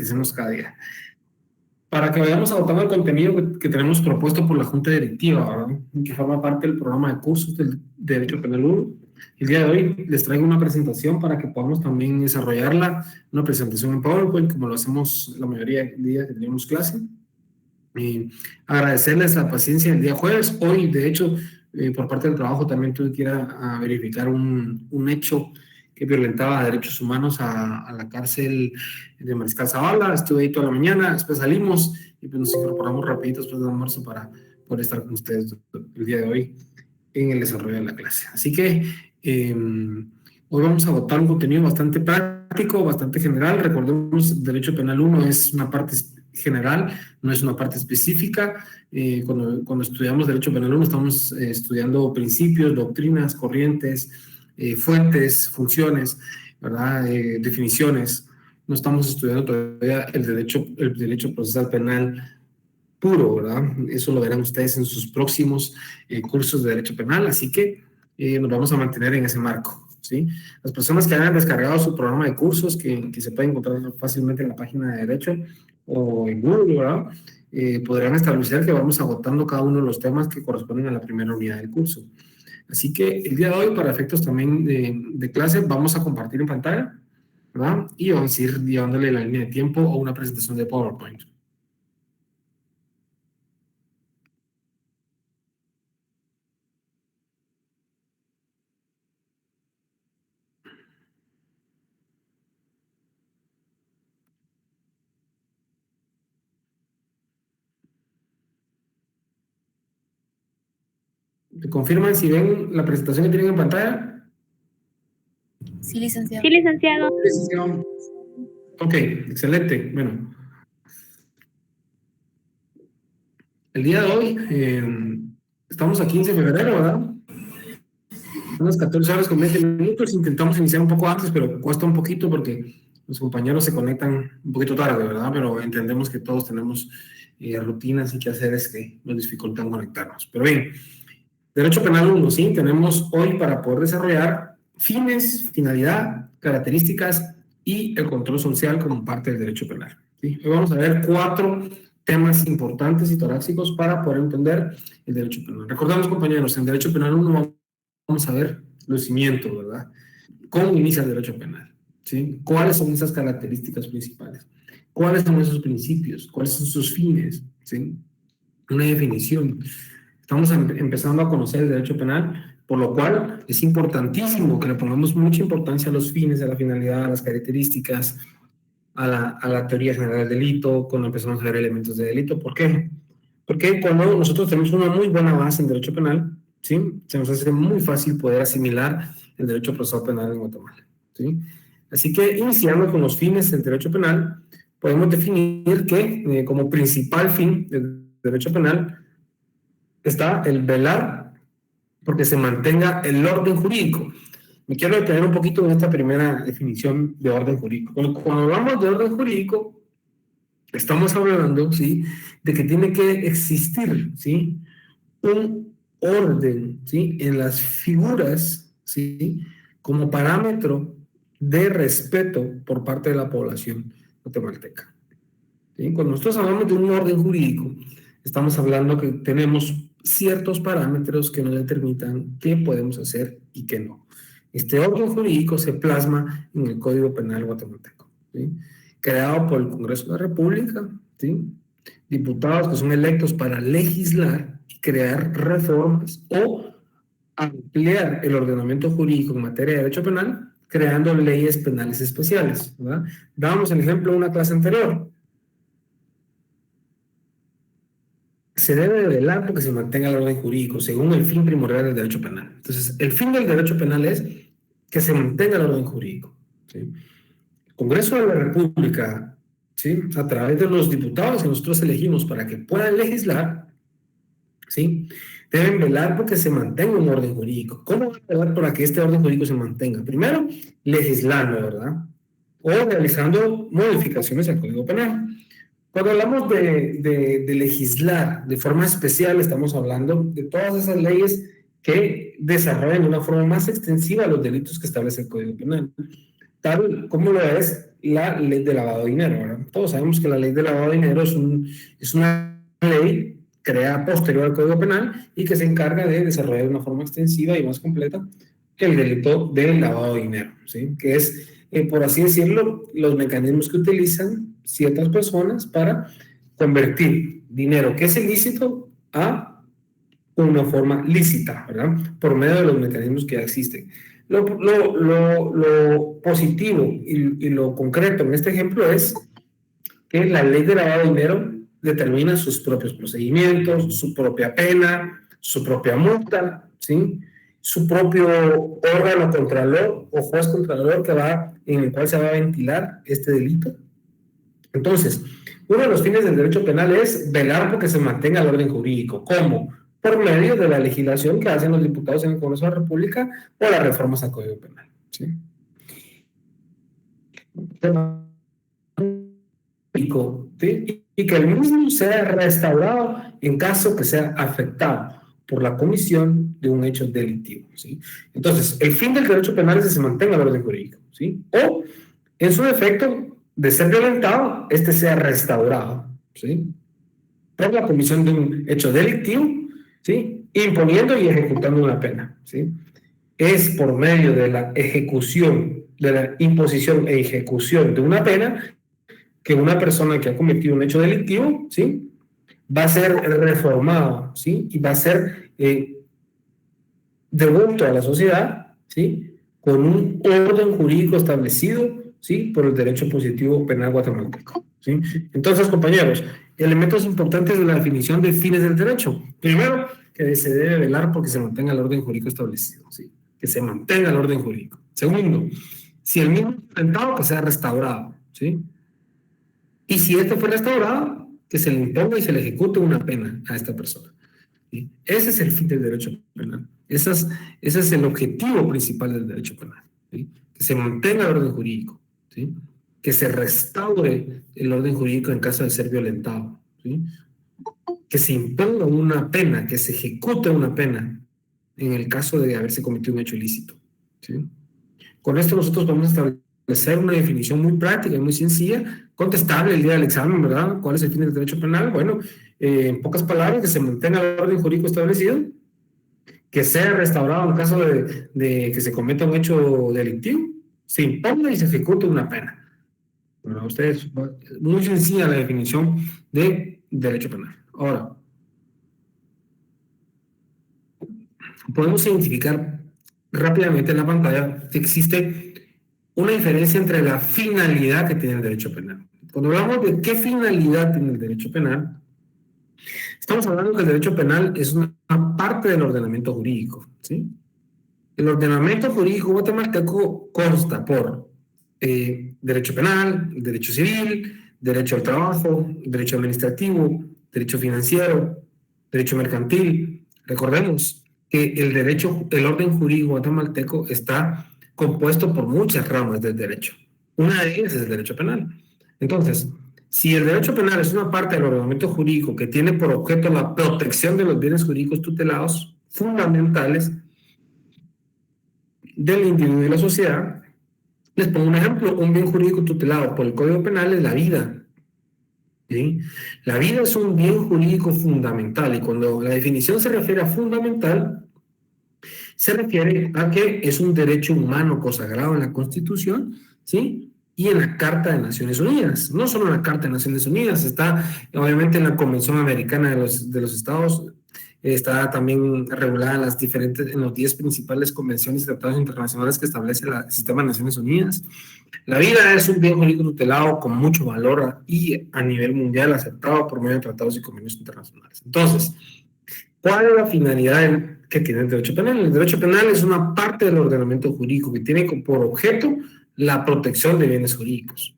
hacemos cada día. Para que vayamos agotando el contenido que tenemos propuesto por la Junta Directiva, ¿verdad? Que forma parte del programa de cursos del Derecho Penal 1. El día de hoy les traigo una presentación para que podamos también desarrollarla, una presentación en PowerPoint, como lo hacemos la mayoría de días que tenemos clase. Agradecerles la paciencia el día jueves. Hoy, de hecho, por parte del trabajo también tuve que ir a verificar un hecho que violentaba derechos humanos a la cárcel de Mariscal Zavala. Estuve ahí toda la mañana, después salimos y pues nos incorporamos rapidito después del almuerzo para poder estar con ustedes el día de hoy en el desarrollo de la clase. Así que hoy vamos a agotar un contenido bastante práctico, bastante general. Recordemos, Derecho Penal 1 es una parte general, no es una parte específica. Cuando estudiamos Derecho Penal 1 estamos estudiando principios, doctrinas, corrientes, fuentes, funciones, ¿verdad? Definiciones. No estamos estudiando todavía el derecho procesal penal puro, ¿verdad? Eso lo verán ustedes en sus próximos cursos de Derecho Penal, así que nos vamos a mantener en ese marco, ¿sí? Las personas que hayan descargado su programa de cursos, que se puede encontrar fácilmente en la página de Derecho o en Google, ¿verdad? Podrán establecer que vamos agotando cada uno de los temas que corresponden a la primera unidad del curso. Así que el día de hoy, para efectos también de clase, vamos a compartir en pantalla, ¿verdad? Y vamos a ir llevándole la línea de tiempo o una presentación de PowerPoint. ¿Me confirman si ven la presentación que tienen en pantalla? Sí, licenciado. Sí, licenciado. Ok, excelente. Bueno, el día de hoy estamos a 15 de febrero, ¿verdad? Son las 14 horas con 20 minutos. Intentamos iniciar un poco antes, pero cuesta un poquito porque los compañeros se conectan un poquito tarde, ¿verdad? Pero entendemos que todos tenemos rutinas y quehaceres que nos dificultan conectarnos. Pero bien, Derecho Penal 1, ¿sí? Tenemos hoy para poder desarrollar fines, finalidad, características y el control social como parte del derecho penal, ¿sí? Hoy vamos a ver 4 temas importantes y torácicos para poder entender el derecho penal. Recordamos, compañeros, en Derecho Penal 1 vamos a ver los cimientos, ¿verdad? ¿Cómo inicia el derecho penal? ¿Sí? ¿Cuáles son esas características principales? ¿Cuáles son esos principios? ¿Cuáles son sus fines? ¿Sí? Una definición. Estamos empezando a conocer el derecho penal, por lo cual es importantísimo que le pongamos mucha importancia a los fines, a la finalidad, a las características, a la teoría general del delito, cuando empezamos a ver elementos de delito. ¿Por qué? Porque cuando nosotros tenemos una muy buena base en derecho penal, ¿sí? Se nos hace muy fácil poder asimilar el derecho procesal penal en Guatemala, ¿sí? Así que, iniciando con los fines del derecho penal, podemos definir que como principal fin del derecho penal está el velar porque se mantenga el orden jurídico. Me quiero detener un poquito en esta primera definición de orden jurídico. Cuando hablamos de orden jurídico, estamos hablando, ¿sí?, de que tiene que existir, ¿sí?, un orden, ¿sí?, en las figuras, ¿sí?, como parámetro de respeto por parte de la población guatemalteca, ¿sí? Cuando nosotros hablamos de un orden jurídico, estamos hablando que tenemos ciertos parámetros que nos determinan qué podemos hacer y qué no. Este orden jurídico se plasma en el Código Penal guatemalteco, ¿sí?, creado por el Congreso de la República, ¿sí?, diputados que son electos para legislar y crear reformas o ampliar el ordenamiento jurídico en materia de derecho penal, creando leyes penales especiales, ¿verdad? Dábamos el ejemplo en una clase anterior. Se debe velar porque se mantenga el orden jurídico según el fin primordial del derecho penal. Entonces, el fin del derecho penal es que se mantenga el orden jurídico, ¿sí? El Congreso de la República, ¿sí?, a través de los diputados que nosotros elegimos para que puedan legislar, ¿sí?, deben velar porque se mantenga un orden jurídico. ¿Cómo van a velar para que este orden jurídico se mantenga? Primero, legislando, ¿verdad?, o realizando modificaciones al Código Penal. Cuando hablamos de legislar de forma especial, estamos hablando de todas esas leyes que desarrollan de una forma más extensiva los delitos que establece el Código Penal. tal como lo es la ley de lavado de dinero, ¿verdad? Todos sabemos que la ley de lavado de dinero es una ley creada posterior al Código Penal y que se encarga de desarrollar de una forma extensiva y más completa el delito de lavado de dinero, ¿sí? Que es, por así decirlo, los mecanismos que utilizan ciertas personas para convertir dinero que es ilícito a una forma lícita, ¿verdad? Por medio de los mecanismos que ya existen. Lo positivo y lo concreto en este ejemplo es que la ley de lavado de dinero determina sus propios procedimientos, su propia pena, su propia multa, ¿sí? Su propio órgano contralor o juez contralor en el cual se va a ventilar este delito. Entonces, uno de los fines del derecho penal es velar porque se mantenga el orden jurídico. ¿Cómo? Por medio de la legislación que hacen los diputados en el Congreso de la República o las reformas al Código Penal, ¿sí? ¿Sí? Y que el mismo sea restaurado en caso que sea afectado por la comisión de un hecho delictivo, ¿sí? Entonces, el fin del derecho penal es que se mantenga el orden jurídico, ¿sí? O, en su defecto, de ser violentado, este sea restaurado, ¿sí? Por la comisión de un hecho delictivo, ¿sí? Imponiendo y ejecutando una pena, ¿sí? Es por medio de la ejecución, de la imposición e ejecución de una pena que una persona que ha cometido un hecho delictivo, ¿sí? Va a ser reformado, ¿sí? Y va a ser devuelto a la sociedad, ¿sí? Con un orden jurídico establecido, ¿sí? Por el derecho positivo penal guatemalteco, ¿sí? Entonces, compañeros, elementos importantes de la definición de fines del derecho. Primero, que se debe velar porque se mantenga el orden jurídico establecido, ¿sí? Que se mantenga el orden jurídico. Segundo, si el mismo es intentado, que sea restaurado, ¿sí? Y si este fue restaurado, que se le imponga y se le ejecute una pena a esta persona, ¿sí? Ese es el fin del derecho penal. Ese es el objetivo principal del derecho penal, ¿sí? Que se mantenga el orden jurídico, ¿sí? Que se restaure el orden jurídico en caso de ser violentado, ¿sí? Que se imponga una pena, que se ejecute una pena en el caso de haberse cometido un hecho ilícito, ¿sí? Con esto nosotros vamos a establecer una definición muy práctica y muy sencilla, contestable el día del examen, ¿verdad? ¿Cuál es el fin del derecho penal? Bueno, en pocas palabras, que se mantenga el orden jurídico establecido, que sea restaurado en caso de que se cometa un hecho delictivo, se imponga y se ejecute una pena. Bueno, ustedes, muy sencilla la definición de derecho penal. Ahora, podemos identificar rápidamente en la pantalla que existe una diferencia entre la finalidad que tiene el derecho penal. Cuando hablamos de qué finalidad tiene el derecho penal, estamos hablando que el derecho penal es una parte del ordenamiento jurídico, ¿sí? El ordenamiento jurídico guatemalteco consta por derecho penal, derecho civil, derecho al trabajo, derecho administrativo, derecho financiero, derecho mercantil. Recordemos que el orden jurídico guatemalteco está compuesto por muchas ramas del derecho. Una de ellas es el derecho penal. Entonces, si el derecho penal es una parte del ordenamiento jurídico que tiene por objeto la protección de los bienes jurídicos tutelados fundamentales del individuo y de la sociedad, les pongo un ejemplo. Un bien jurídico tutelado por el Código Penal es la vida, ¿sí? La vida es un bien jurídico fundamental, y cuando la definición se refiere a fundamental, se refiere a que es un derecho humano consagrado en la Constitución, ¿sí? Y en la Carta de Naciones Unidas. No solo en la Carta de Naciones Unidas, está obviamente en la Convención Americana de los Estados, está también regulada en los 10 principales convenciones y tratados internacionales que establece el sistema de Naciones Unidas. La vida es un bien jurídico tutelado con mucho valor y a nivel mundial aceptado por medio de tratados y convenios internacionales. Entonces, ¿cuál es la finalidad que tiene el derecho penal? El derecho penal es una parte del ordenamiento jurídico que tiene por objeto la protección de bienes jurídicos.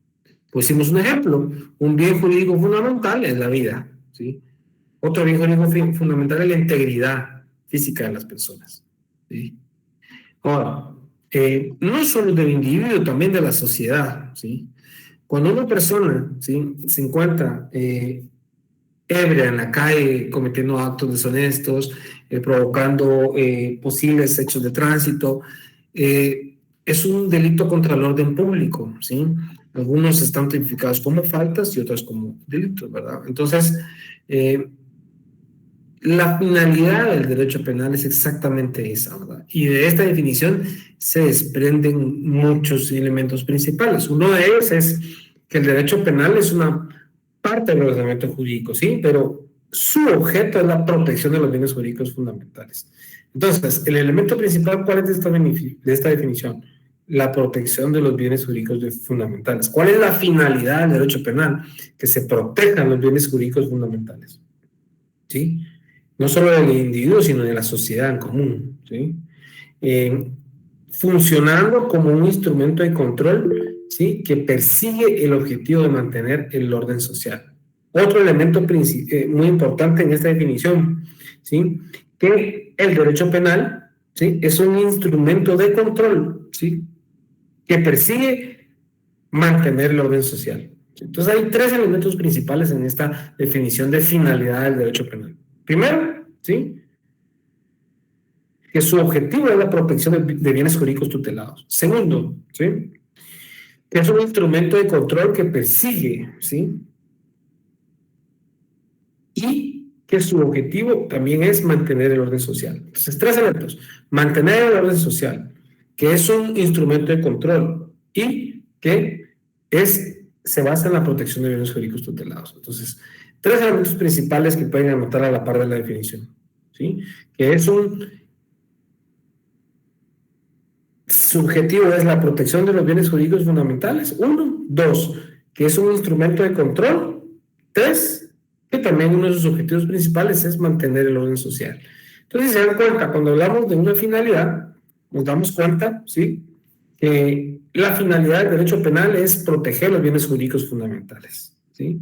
Pusimos un ejemplo. Un bien jurídico fundamental es la vida, ¿sí? Otro bien jurídico fundamental es la integridad física de las personas, ¿sí? Ahora, no solo del individuo, también de la sociedad, ¿sí? Cuando una persona, ¿sí?, se encuentra ebria en la calle, cometiendo actos deshonestos, provocando posibles hechos de tránsito, es un delito contra el orden público, ¿sí? Algunos están tipificados como faltas y otros como delitos, ¿verdad? Entonces, la finalidad del derecho penal es exactamente esa, ¿verdad? Y de esta definición se desprenden muchos elementos principales. Uno de ellos es que el derecho penal es una parte del ordenamiento jurídico, ¿sí? Pero su objeto es la protección de los bienes jurídicos fundamentales. Entonces, el elemento principal, ¿cuál es de esta definición? La protección de los bienes jurídicos fundamentales. ¿Cuál es la finalidad del derecho penal? Que se protejan los bienes jurídicos fundamentales, ¿sí? No solo del individuo, sino de la sociedad en común, ¿sí? Funcionando como un instrumento de control, ¿sí? Que persigue el objetivo de mantener el orden social. Otro elemento muy importante en esta definición, ¿sí? Que el derecho penal, ¿sí? Es un instrumento de control, ¿sí? Que persigue mantener el orden social. Entonces hay tres elementos principales en esta definición de finalidad del derecho penal. Primero, ¿sí? Que su objetivo es la protección de bienes jurídicos tutelados. Segundo, ¿sí? Que es un instrumento de control que persigue, ¿sí? Y que su objetivo también es mantener el orden social. Entonces, tres elementos. Mantener el orden social, que es un instrumento de control y que se basa en la protección de bienes jurídicos tutelados. Entonces, tres elementos principales que pueden anotar a la par de la definición, ¿sí? Que es su objetivo es la protección de los bienes jurídicos fundamentales, uno. Dos, que es un instrumento de control. Tres, que también uno de sus objetivos principales es mantener el orden social. Entonces, si se dan cuenta, cuando hablamos de una finalidad, nos damos cuenta, ¿sí? Que la finalidad del derecho penal es proteger los bienes jurídicos fundamentales, ¿sí?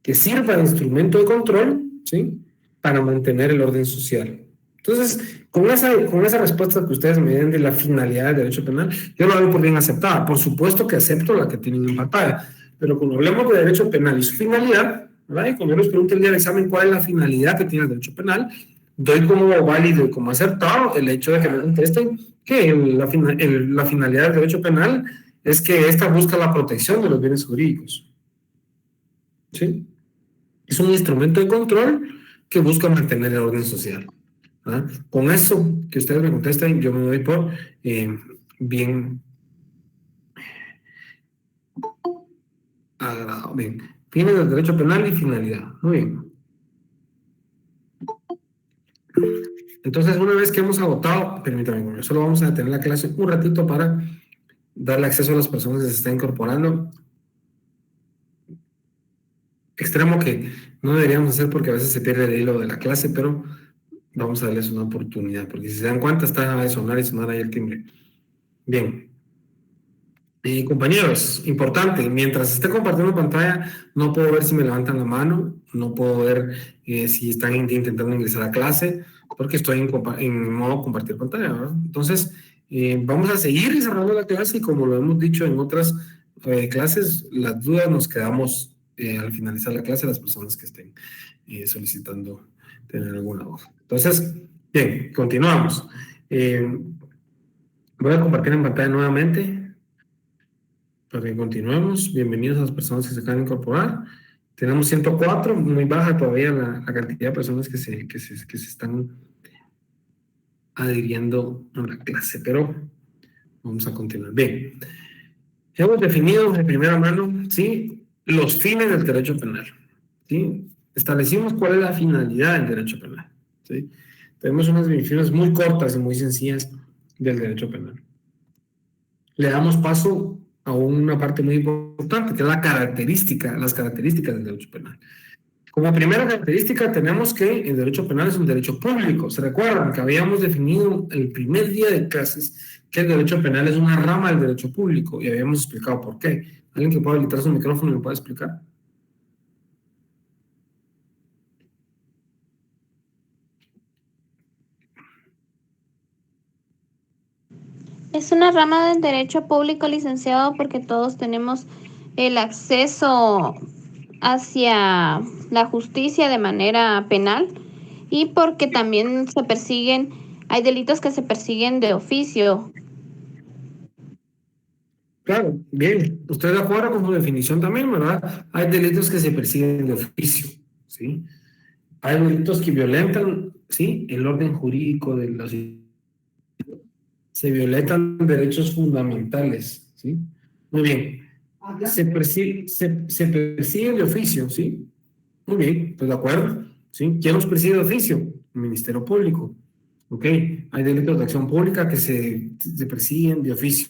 Que sirva de instrumento de control, ¿sí? Para mantener el orden social. Entonces, con esa respuesta que ustedes me den de la finalidad del derecho penal, yo lo doy por bien aceptada. Por supuesto que acepto la que tienen en pantalla, pero cuando hablemos de derecho penal y su finalidad, ¿verdad? Y cuando yo les pregunto el día del examen cuál es la finalidad que tiene el derecho penal, doy como válido y como acertado el hecho de que me contesten que la finalidad del derecho penal es que ésta busca la protección de los bienes jurídicos, ¿sí? Es un instrumento de control que busca mantener el orden social. ¿Ah? Con eso que ustedes me contesten, yo me doy por bien agradado. Bien, fines del derecho penal y finalidad. Muy bien. Entonces, una vez que hemos agotado, permítanme, solo vamos a tener la clase un ratito para darle acceso a las personas que se están incorporando. Extremo que no deberíamos hacer porque a veces se pierde el hilo de la clase, pero vamos a darles una oportunidad, porque si se dan cuenta está a sonar y sonar ahí el timbre. Bien. Compañeros, importante, mientras esté compartiendo pantalla, no puedo ver si me levantan la mano, no puedo ver si están intentando ingresar a clase, porque estoy en modo compartir pantalla, ¿verdad? Entonces, vamos a seguir desarrollando la clase y como lo hemos dicho en otras clases, las dudas nos quedamos al finalizar la clase las personas que estén solicitando tener alguna duda. Entonces, bien, continuamos. Voy a compartir en pantalla nuevamente. Para que continuemos, bienvenidos a las personas que se acaban de incorporar. Tenemos 104, muy baja todavía la cantidad de personas que se están adhiriendo a la clase, pero vamos a continuar. Bien, hemos definido de primera mano, ¿sí?, los fines del derecho penal, ¿sí? Establecimos cuál es la finalidad del derecho penal, ¿sí? Tenemos unas definiciones muy cortas y muy sencillas del derecho penal. Le damos paso a una parte muy importante, que es las características del derecho penal. Como primera característica tenemos que el derecho penal es un derecho público. ¿Se recuerdan que habíamos definido el primer día de clases que el derecho penal es una rama del derecho público y habíamos explicado por qué? ¿Alguien que pueda habilitar su micrófono y me puede explicar? Es una rama del derecho público, licenciado, porque todos tenemos el acceso hacia la justicia de manera penal y porque también hay delitos que se persiguen de oficio. Claro, bien. Usted de acuerdo con su definición también, ¿verdad? Hay delitos que se persiguen de oficio, ¿sí? Hay delitos que violentan, ¿sí? El orden jurídico de los... Se violentan derechos fundamentales, ¿sí? Muy bien. Se persiguen de oficio, ¿sí? Muy bien, pues de acuerdo, ¿sí? ¿Quién los persigue de oficio? El Ministerio Público. Ok, hay delitos de acción pública que se persiguen de oficio.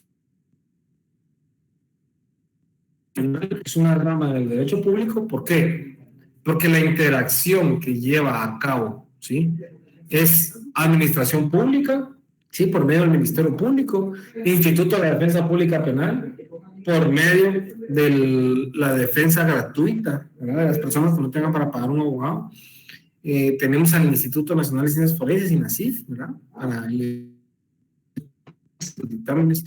Es una rama del derecho público, ¿por qué? Porque la interacción que lleva a cabo, ¿sí? Es administración pública, ¿sí? Por medio del Ministerio Público, Instituto de Defensa Pública Penal, por medio de la defensa gratuita, ¿verdad? De las personas que no tengan para pagar un abogado. Tenemos al Instituto Nacional de Ciencias Forenses, INACIF, ¿verdad? Para los dictámenes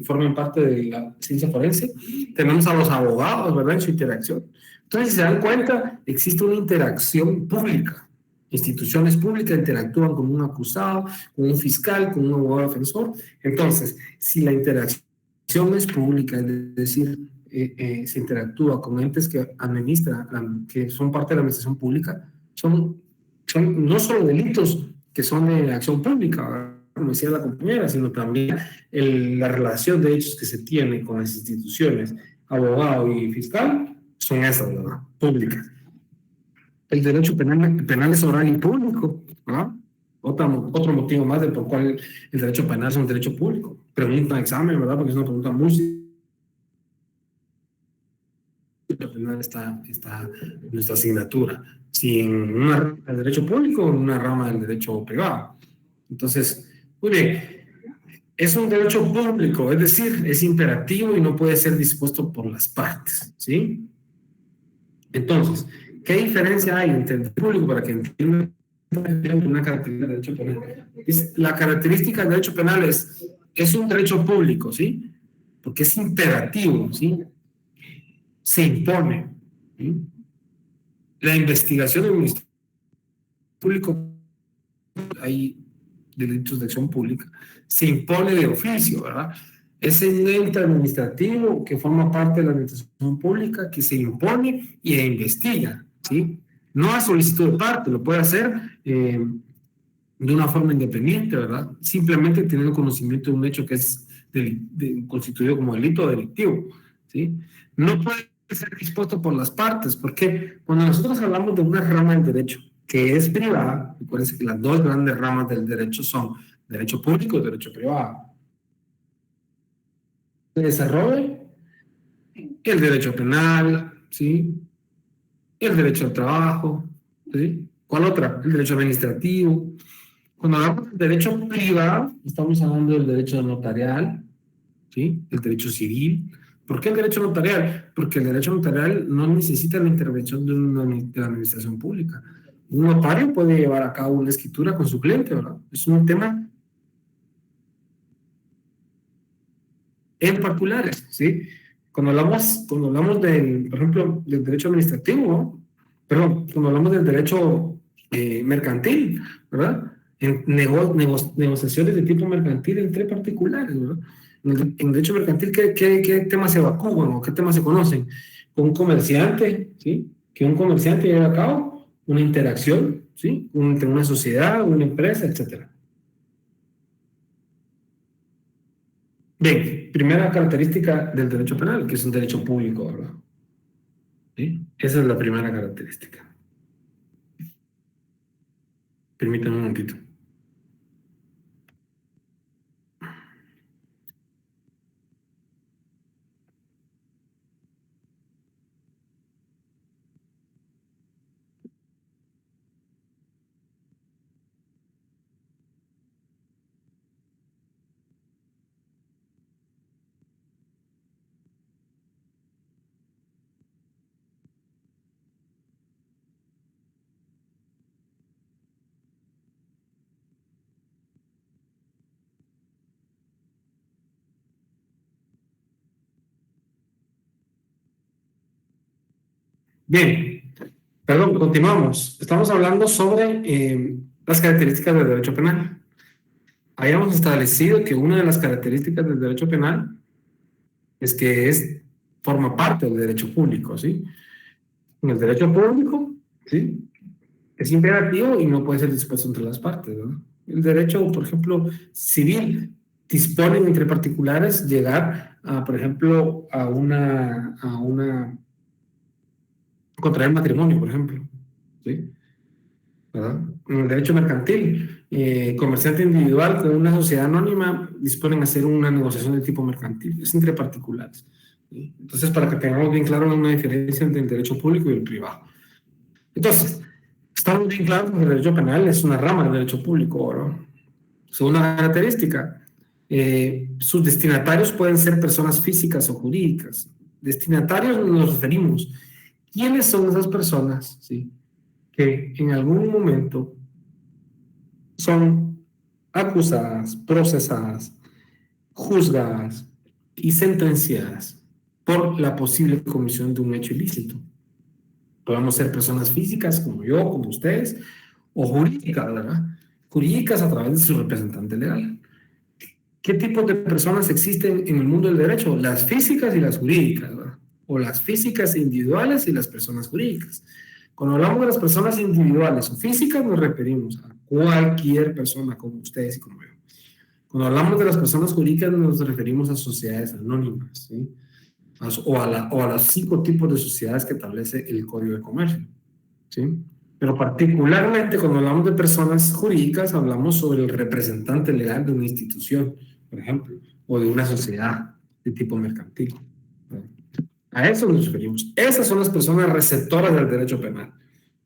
forman parte de la ciencia forense. Tenemos a los abogados, ¿verdad? En su interacción. Entonces, si se dan cuenta, existe una interacción pública. Instituciones públicas interactúan con un acusado, con un fiscal, con un abogado defensor. Entonces, si la interacción es pública, es decir, se interactúa con entes que administran, que son parte de la administración pública, son no solo delitos que son de acción pública, ¿verdad? Como decía la compañera, sino también la relación de hechos que se tiene con las instituciones, abogado y fiscal, son esas, ¿verdad? Públicas. El derecho penal es oral y público, ¿verdad? Otro motivo más de por cuál el derecho penal es un derecho público. Pregunta de examen, ¿verdad? Porque es una pregunta muy... El penal está en nuestra asignatura. Si en una rama del derecho público o en una rama del derecho privado. Entonces, muy bien. Es un derecho público, es decir, es imperativo y no puede ser dispuesto por las partes, ¿sí? Entonces, ¿qué diferencia hay entre el público para que entiendan una característica del derecho penal? La característica del derecho penal es un derecho público, ¿sí? Porque es imperativo, ¿sí? Se impone, ¿sí? La investigación del Ministerio Público, hay delitos de acción pública, se impone de oficio, ¿verdad? Es el ente administrativo que forma parte de la administración pública que se impone y investiga, ¿sí? No a solicitud de parte, lo puede hacer de una forma independiente, ¿verdad? Simplemente teniendo conocimiento de un hecho que es constituido como delito delictivo, ¿sí? No puede ser dispuesto por las partes, porque cuando nosotros hablamos de una rama del derecho que es privada, recuerden que las dos grandes ramas del derecho son derecho público y derecho privado. Se desarrolla el derecho penal, ¿sí? El derecho al trabajo, ¿sí? ¿Cuál otra? El derecho administrativo. Cuando hablamos del derecho privado, estamos hablando del derecho notarial, ¿sí? El derecho civil. ¿Por qué el derecho notarial? Porque el derecho notarial no necesita la intervención de la administración pública. Un notario puede llevar a cabo una escritura con su cliente, ¿verdad? Es un tema en particulares, ¿sí? Cuando hablamos del, por ejemplo, del derecho administrativo, ¿no? Perdón, cuando hablamos del derecho mercantil, ¿verdad? En negociaciones de tipo mercantil entre particulares, ¿verdad? En derecho mercantil, ¿qué temas se evacúan o qué temas se conocen? Un comerciante, ¿sí? Que un comerciante lleva a cabo una interacción, ¿sí? Entre una sociedad, una empresa, etcétera. Bien, primera característica del derecho penal, que es un derecho público, ¿verdad? ¿Sí? Esa es la primera característica. Permítanme un momentito. Bien, perdón, continuamos. Estamos hablando sobre las características del derecho penal. Habíamos establecido que una de las características del derecho penal es que forma parte del derecho público, ¿sí? En el derecho público, ¿sí? Es imperativo y no puede ser dispuesto entre las partes, ¿no? El derecho, por ejemplo, civil, disponen entre particulares llegar a, por ejemplo, contraer matrimonio, por ejemplo, ¿sí? ¿Verdad? En el derecho mercantil, comerciante individual con una sociedad anónima disponen a hacer una negociación de tipo mercantil, es entre particulares, ¿sí? Entonces, para que tengamos bien claro una diferencia entre el derecho público y el privado. Entonces, estamos bien claros que el derecho penal es una rama del derecho público, ¿no? Segunda característica, sus destinatarios pueden ser personas físicas o jurídicas. Destinatarios nos referimos. ¿Quiénes son esas personas, sí, que en algún momento son acusadas, procesadas, juzgadas y sentenciadas por la posible comisión de un hecho ilícito? Podemos ser personas físicas como yo, como ustedes, o jurídicas, ¿verdad? Jurídicas a través de su representante legal. ¿Qué tipos de personas existen en el mundo del derecho? Las físicas y las jurídicas, ¿verdad? O las físicas individuales y las personas jurídicas. Cuando hablamos de las personas individuales o físicas, nos referimos a cualquier persona como ustedes y como yo. Cuando hablamos de las personas jurídicas, nos referimos a sociedades anónimas, ¿sí? O a los 5 tipos de sociedades que establece el Código de Comercio, ¿sí? Pero particularmente cuando hablamos de personas jurídicas, hablamos sobre el representante legal de una institución, por ejemplo, o de una sociedad de tipo mercantil. A eso nos referimos. Esas son las personas receptoras del derecho penal.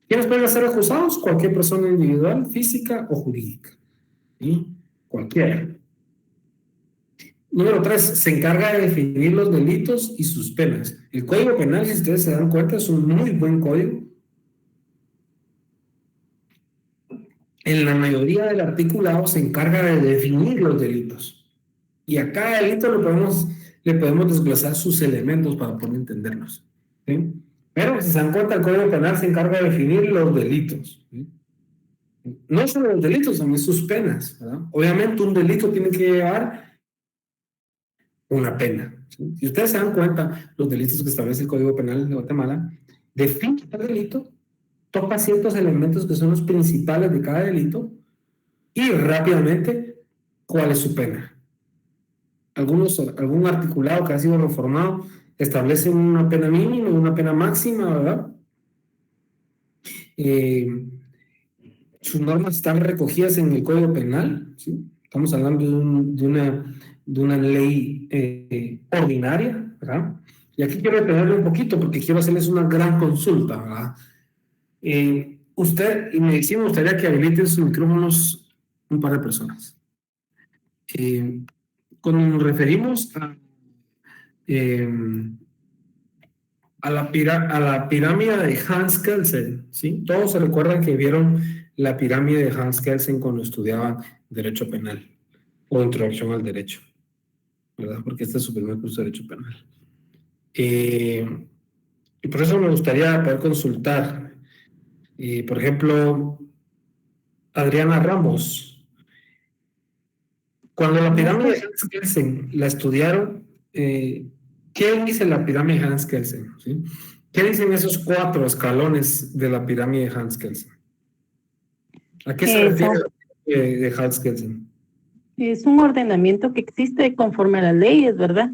¿Quiénes pueden ser acusados? Cualquier persona individual, física o jurídica. ¿Sí? Cualquiera. Número 3, se encarga de definir los delitos y sus penas. El Código Penal, si ustedes se dan cuenta, es un muy buen código. En la mayoría del articulado se encarga de definir los delitos. Y a cada delito le podemos desglosar sus elementos para poder entenderlos, ¿sí? Pero si se dan cuenta, el Código Penal se encarga de definir los delitos, ¿sí? No solo los delitos, también sus penas, ¿verdad? Obviamente un delito tiene que llevar una pena, ¿sí? Si ustedes se dan cuenta, los delitos que establece el Código Penal de Guatemala define el delito, toca ciertos elementos que son los principales de cada delito y rápidamente cuál es su pena. Algún articulado que ha sido reformado establece una pena mínima y una pena máxima, ¿verdad? Sus normas están recogidas en el Código Penal, ¿sí? Estamos hablando de una ley ordinaria, ¿verdad? Y aquí quiero detenerle un poquito porque quiero hacerles una gran consulta, ¿verdad? Usted, y me gustaría que habiliten sus micrófonos un par de personas. Cuando nos referimos a la pirámide de Hans Kelsen, ¿sí? Todos se recuerdan que vieron la pirámide de Hans Kelsen cuando estudiaban Derecho Penal o Introducción al Derecho, ¿verdad? Porque este es su primer curso de Derecho Penal. Y por eso me gustaría poder consultar, por ejemplo, Adriana Ramos. Cuando la pirámide de Hans Kelsen la estudiaron, ¿qué dice la pirámide de Hans Kelsen? ¿Sí? ¿Qué dicen esos 4 escalones de la pirámide de Hans Kelsen? ¿A qué se refiere de Hans Kelsen? Es un ordenamiento que existe conforme a las leyes, ¿verdad?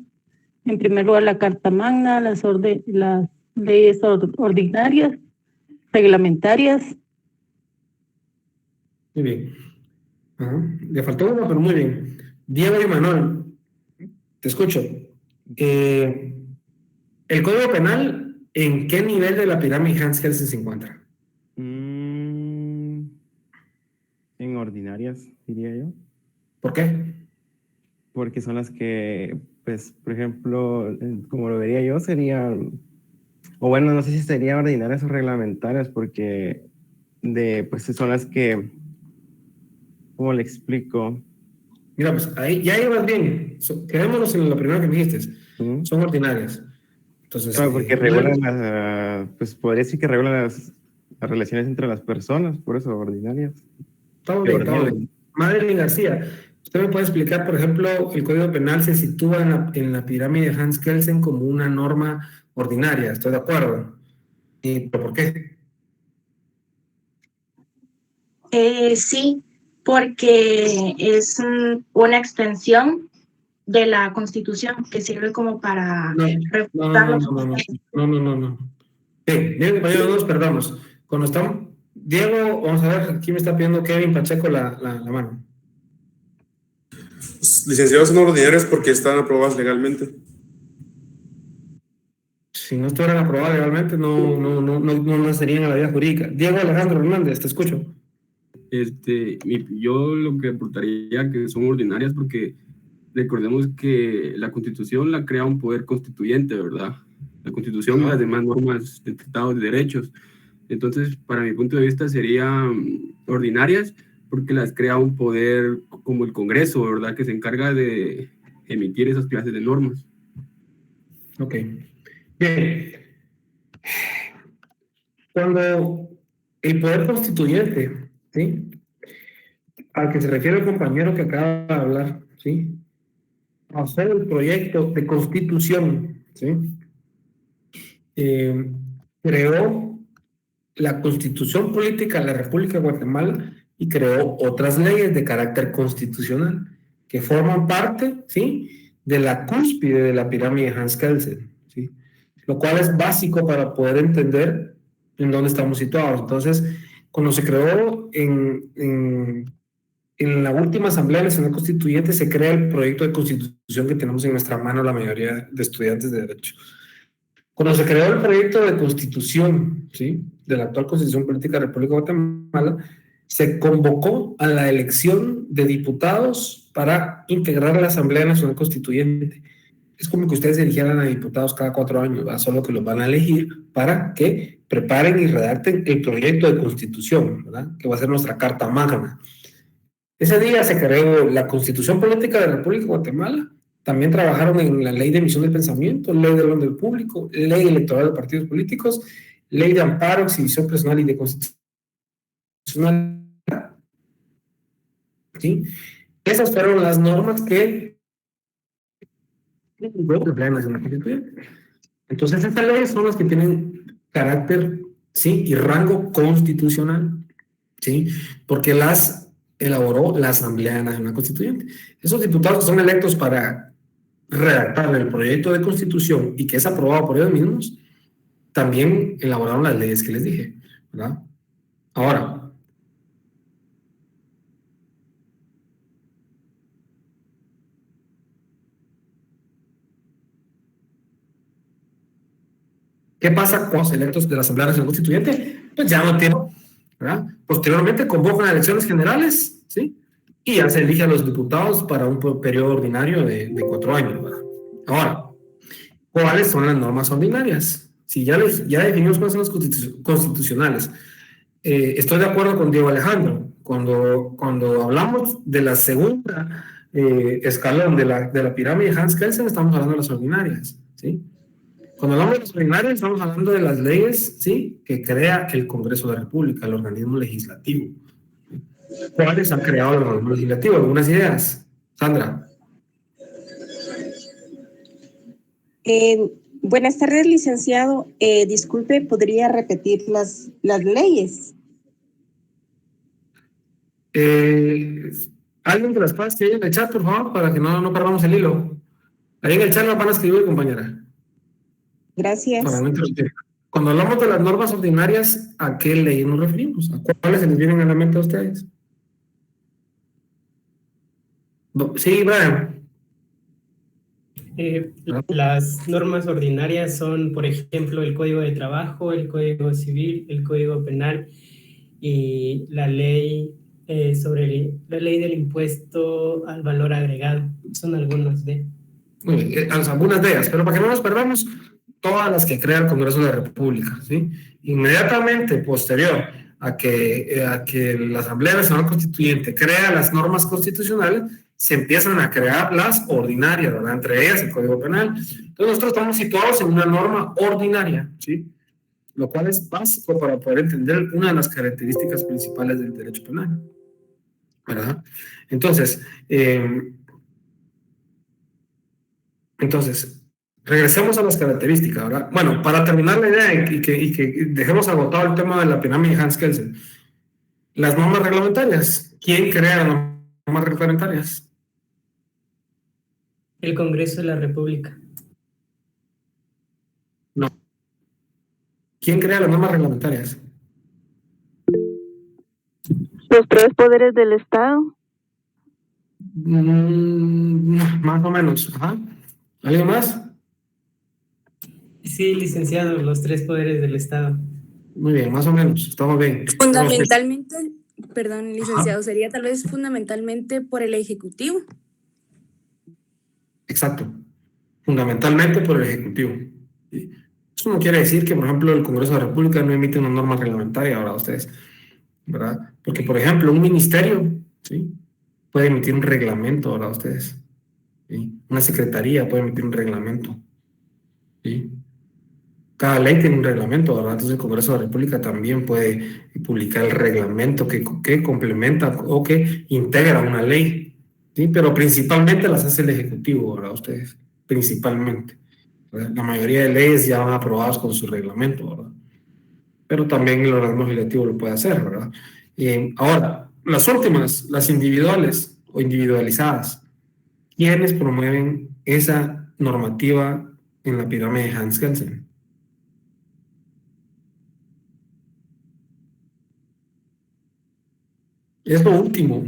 En primer lugar, la Carta Magna, las leyes ordinarias, reglamentarias. Muy bien. Le faltó uno, pero muy bien. Diego y Manuel, te escucho. ¿El Código Penal en qué nivel de la pirámide Hans Kelsen se encuentra? En ordinarias, diría yo. ¿Por qué? Porque son las que, pues, por ejemplo, como lo vería yo, serían, o bueno, no sé si serían ordinarias o reglamentarias, porque pues son las que, ¿cómo le explico? Mira, pues ahí ya ibas bien. Quedémonos en la primera que me dijiste. Son ordinarias. Entonces, claro, porque regulan pues podría decir que regulan las relaciones entre las personas, por eso ordinarias. Está bien. Madeline García, ¿Usted me puede explicar, por ejemplo, el Código Penal se sitúa en la pirámide de Hans Kelsen como una norma ordinaria? ¿Estoy de acuerdo? ¿Pero por qué? Sí, porque es una extensión de la Constitución que sirve como para refutar los No. Bien, compañeros, no nos perdamos. Cuando estamos, Diego, vamos a ver, aquí me está pidiendo Kevin Pacheco la mano. Los licenciados son ordinarios porque están aprobados legalmente. Si no estuvieran aprobados legalmente, no serían a la vía jurídica. Diego Alejandro Hernández, te escucho. Yo lo que aportaría que son ordinarias porque recordemos que la Constitución la crea un poder constituyente, ¿verdad? La Constitución y las demás normas de tratados de derechos. Entonces, para mi punto de vista, serían ordinarias porque las crea un poder como el Congreso, ¿verdad? Que se encarga de emitir esas clases de normas. Ok. Bien. Cuando el poder constituyente, ¿sí?, al que se refiere el compañero que acaba de hablar, ¿sí?, hacer el proyecto de constitución, ¿sí?, creó la Constitución Política de la República de Guatemala y creó otras leyes de carácter constitucional que forman parte, ¿sí?, de la cúspide de la pirámide de Hans Kelsen, ¿sí?, lo cual es básico para poder entender en dónde estamos situados. Entonces, cuando se creó en la última Asamblea Nacional Constituyente, se crea el proyecto de constitución que tenemos en nuestra mano la mayoría de estudiantes de Derecho. Cuando se creó el proyecto de constitución, ¿sí?, de la actual Constitución Política de la República de Guatemala, se convocó a la elección de diputados para integrar la Asamblea Nacional Constituyente. Es como que ustedes eligieran a diputados cada 4 años, ¿verdad? Solo que los van a elegir para que preparen y redacten el proyecto de constitución, ¿verdad?, que va a ser nuestra Carta Magna. Ese día se creó la Constitución Política de la República de Guatemala. También trabajaron en la Ley de Emisión del Pensamiento, Ley del Orden Público, Ley Electoral de Partidos Políticos, Ley de Amparo, Exhibición Personal y de Constitucionalidad. ¿Sí? Esas fueron las normas que entonces estas leyes son las que tienen carácter, ¿sí?, y rango constitucional, ¿sí?, porque las elaboró la Asamblea Nacional Constituyente. Esos diputados que son electos para redactar el proyecto de constitución y que es aprobado por ellos mismos, también elaboraron las leyes que les dije, ¿verdad? Ahora, ¿qué pasa con los electos de la Asamblea Nacional Constituyente? Pues ya no tienen, ¿verdad? Posteriormente convocan a elecciones generales, ¿sí?, y ya se elige a los diputados para un periodo ordinario de 4 años, ¿verdad? Ahora, ¿cuáles son las normas ordinarias? Si ya definimos cuáles son las constitucionales. Estoy de acuerdo con Diego Alejandro. Cuando hablamos de la segunda escalón de la pirámide de Hans Kelsen, estamos hablando de las ordinarias, ¿sí? Cuando hablamos de las ordinarias, estamos hablando de las leyes, ¿sí?, que crea el Congreso de la República, el organismo legislativo. ¿Cuáles han creado el organismo legislativo? ¿Algunas ideas? Sandra. Buenas tardes, licenciado. Disculpe, ¿podría repetir las leyes? Alguien que las pase ahí en el chat, por favor, para que no perdamos el hilo. Ahí en el chat nos van a escribir, compañera. Gracias. Para no interrumpir. Cuando hablamos de las normas ordinarias, ¿a qué ley nos referimos? ¿A cuáles se les vienen a la mente a ustedes? Sí, Brian. Las normas ordinarias son, por ejemplo, el Código de Trabajo, el Código Civil, el Código Penal y la ley la ley del impuesto al valor agregado. Son algunas de. Muy bien, algunas de ellas, pero para que no nos perdamos, todas las que crea el Congreso de la República, ¿sí? Inmediatamente posterior a que la Asamblea Nacional Constituyente crea las normas constitucionales, se empiezan a crear las ordinarias, ¿verdad? Entre ellas el Código Penal. Entonces nosotros estamos situados en una norma ordinaria, ¿sí?, lo cual es básico para poder entender una de las características principales del derecho penal. ¿verdad? Entonces, regresemos a las características, ¿verdad? Bueno, para terminar la idea y que dejemos agotado el tema de la pirámide de Hans Kelsen, las normas reglamentarias. ¿Quién crea las normas reglamentarias? El Congreso de la República. No. ¿Quién crea las normas reglamentarias? Los 3 poderes del Estado. Más o menos. Ajá. ¿Alguien más? Sí, licenciado, los 3 poderes del Estado. Muy bien, más o menos. Estamos bien. Fundamentalmente, perdón, licenciado, Ajá. sería tal vez fundamentalmente por el Ejecutivo. Exacto. Fundamentalmente por el Ejecutivo. Eso no quiere decir que, por ejemplo, el Congreso de la República no emite una norma reglamentaria, ahora ustedes, ¿verdad? Porque, por ejemplo, un ministerio, ¿sí?, puede emitir un reglamento, ahora ustedes, ¿sí? Una secretaría puede emitir un reglamento, ¿sí? Cada ley tiene un reglamento, ¿verdad? Entonces el Congreso de la República también puede publicar el reglamento que complementa o que integra una ley, ¿sí? Pero principalmente las hace el Ejecutivo, ¿verdad? Ustedes, principalmente, ¿verdad? La mayoría de leyes ya van aprobadas con su reglamento, ¿verdad? Pero también el organismo legislativo lo puede hacer, ¿verdad? Ahora, las últimas, las individuales o individualizadas, ¿quiénes promueven esa normativa en la pirámide de Hans Kelsen? Es lo último,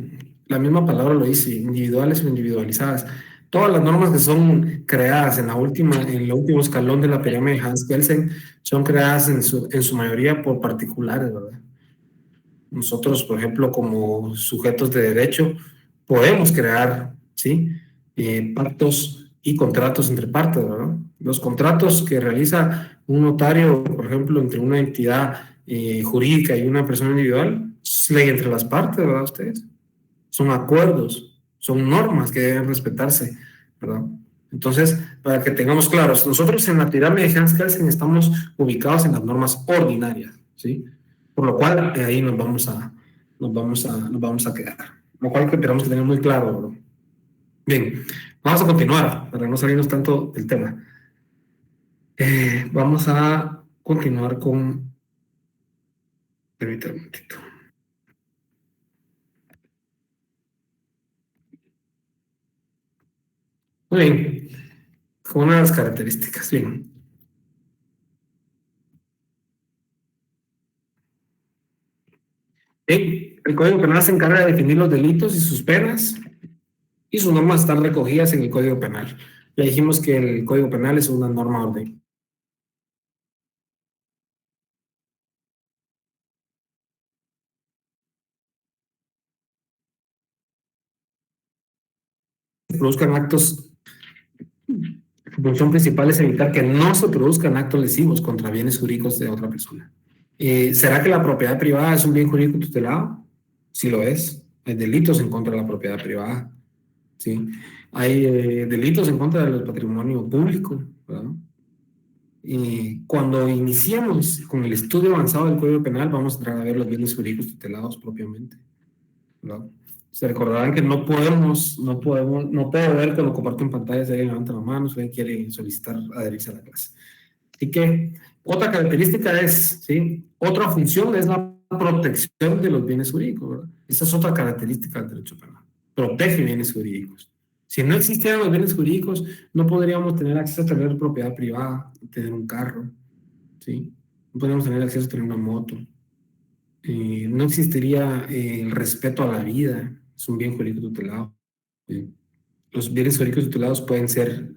la misma palabra lo dice, individuales o individualizadas. Todas las normas que son creadas en el último escalón de la pirámide de Hans Kelsen son creadas en su mayoría por particulares, ¿verdad? Nosotros, por ejemplo, como sujetos de derecho, podemos crear, ¿sí?, pactos y contratos entre partes, ¿verdad? Los contratos que realiza un notario, por ejemplo, entre una entidad jurídica y una persona individual, es ley entre las partes, ¿verdad? Ustedes son acuerdos, son normas que deben respetarse, ¿verdad? Entonces, para que tengamos claros, nosotros en la pirámide de Hans Kelsen estamos ubicados en las normas ordinarias, ¿sí? Por lo cual ahí nos vamos a quedar. Lo cual que tenemos que tener muy claro, ¿verdad? Bien, vamos a continuar para no salirnos tanto del tema. Vamos a continuar con... Permítame un momentito. Muy bien, con una de las características. Bien. El Código Penal se encarga de definir los delitos y sus penas, y sus normas están recogidas en el Código Penal. Ya dijimos que el Código Penal es una norma ordinaria. Se produzcan actos, su función principal es evitar que no se produzcan actos lesivos contra bienes jurídicos de otra persona. ¿Será que la propiedad privada es un bien jurídico tutelado? Sí lo es. Hay delitos en contra de la propiedad privada, ¿sí? Hay delitos en contra del patrimonio público, ¿verdad? Y cuando iniciemos con el estudio avanzado del Código Penal, vamos a entrar a ver los bienes jurídicos tutelados propiamente, ¿verdad? Se recordarán que no puedo ver cuando comparto en pantalla si alguien levanta la mano, si alguien quiere solicitar adherirse a la clase. Así que otra característica es, ¿sí?, otra función es la protección de los bienes jurídicos, ¿verdad? Esa es otra característica del derecho penal. Protege bienes jurídicos. Si no existieran los bienes jurídicos, no podríamos tener acceso a tener propiedad privada, tener un carro, ¿sí? No podríamos tener acceso a tener una moto. No existiría el respeto a la vida, es un bien jurídico tutelado. Los bienes jurídicos tutelados pueden ser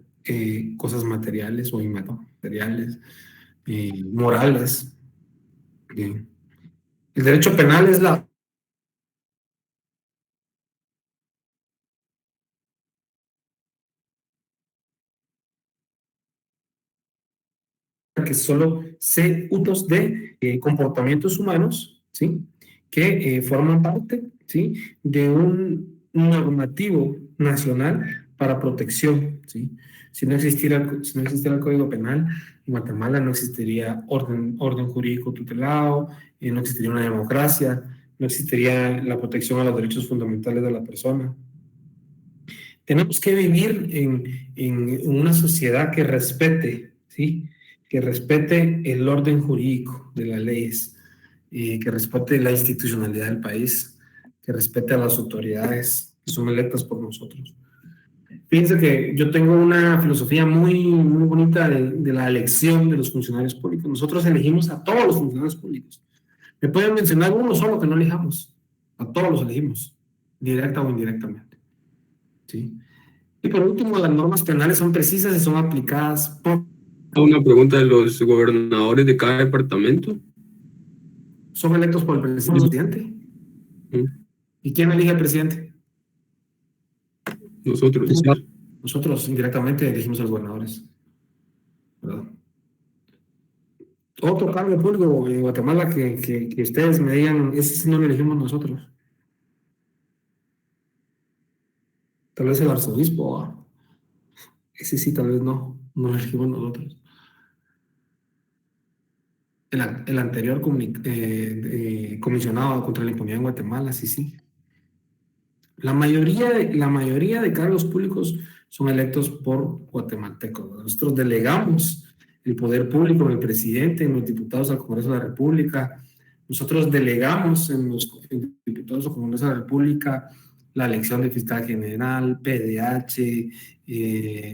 cosas materiales o inmateriales, morales. El derecho penal es la que solo se usos de comportamientos humanos, ¿sí?, que forman parte, ¿sí?, de un normativo nacional para protección, ¿sí? Si no existiera el Código Penal, en Guatemala no existiría orden jurídico tutelado, no existiría una democracia, no existiría la protección a los derechos fundamentales de la persona. Tenemos que vivir en una sociedad que respete, ¿sí? Que respete el orden jurídico de las leyes, que respete la institucionalidad del país, que respete a las autoridades que son electas por nosotros. Fíjense que yo tengo una filosofía muy bonita de la elección de los funcionarios públicos. Nosotros elegimos a todos los funcionarios públicos. Me pueden mencionar uno solo que no elijamos. A todos los elegimos, directa o indirectamente. ¿Sí? Y por último, las normas penales son precisas y son aplicadas por... Una pregunta de los gobernadores de cada departamento. Son electos por el presidente. ¿Y quién elige al presidente? Nosotros. Nosotros indirectamente elegimos a los gobernadores, ¿verdad? Otro cargo público en Guatemala que ustedes me digan, ese sí no lo elegimos nosotros. Tal vez el arzobispo, ese sí, tal vez no lo elegimos nosotros. El anterior comisionado contra la impunidad en Guatemala, sí. La mayoría de cargos públicos son electos por guatemaltecos. Nosotros delegamos el poder público en el presidente, en los diputados al Congreso de la República. Nosotros delegamos en los diputados al Congreso de la República la elección de fiscal general, PDH,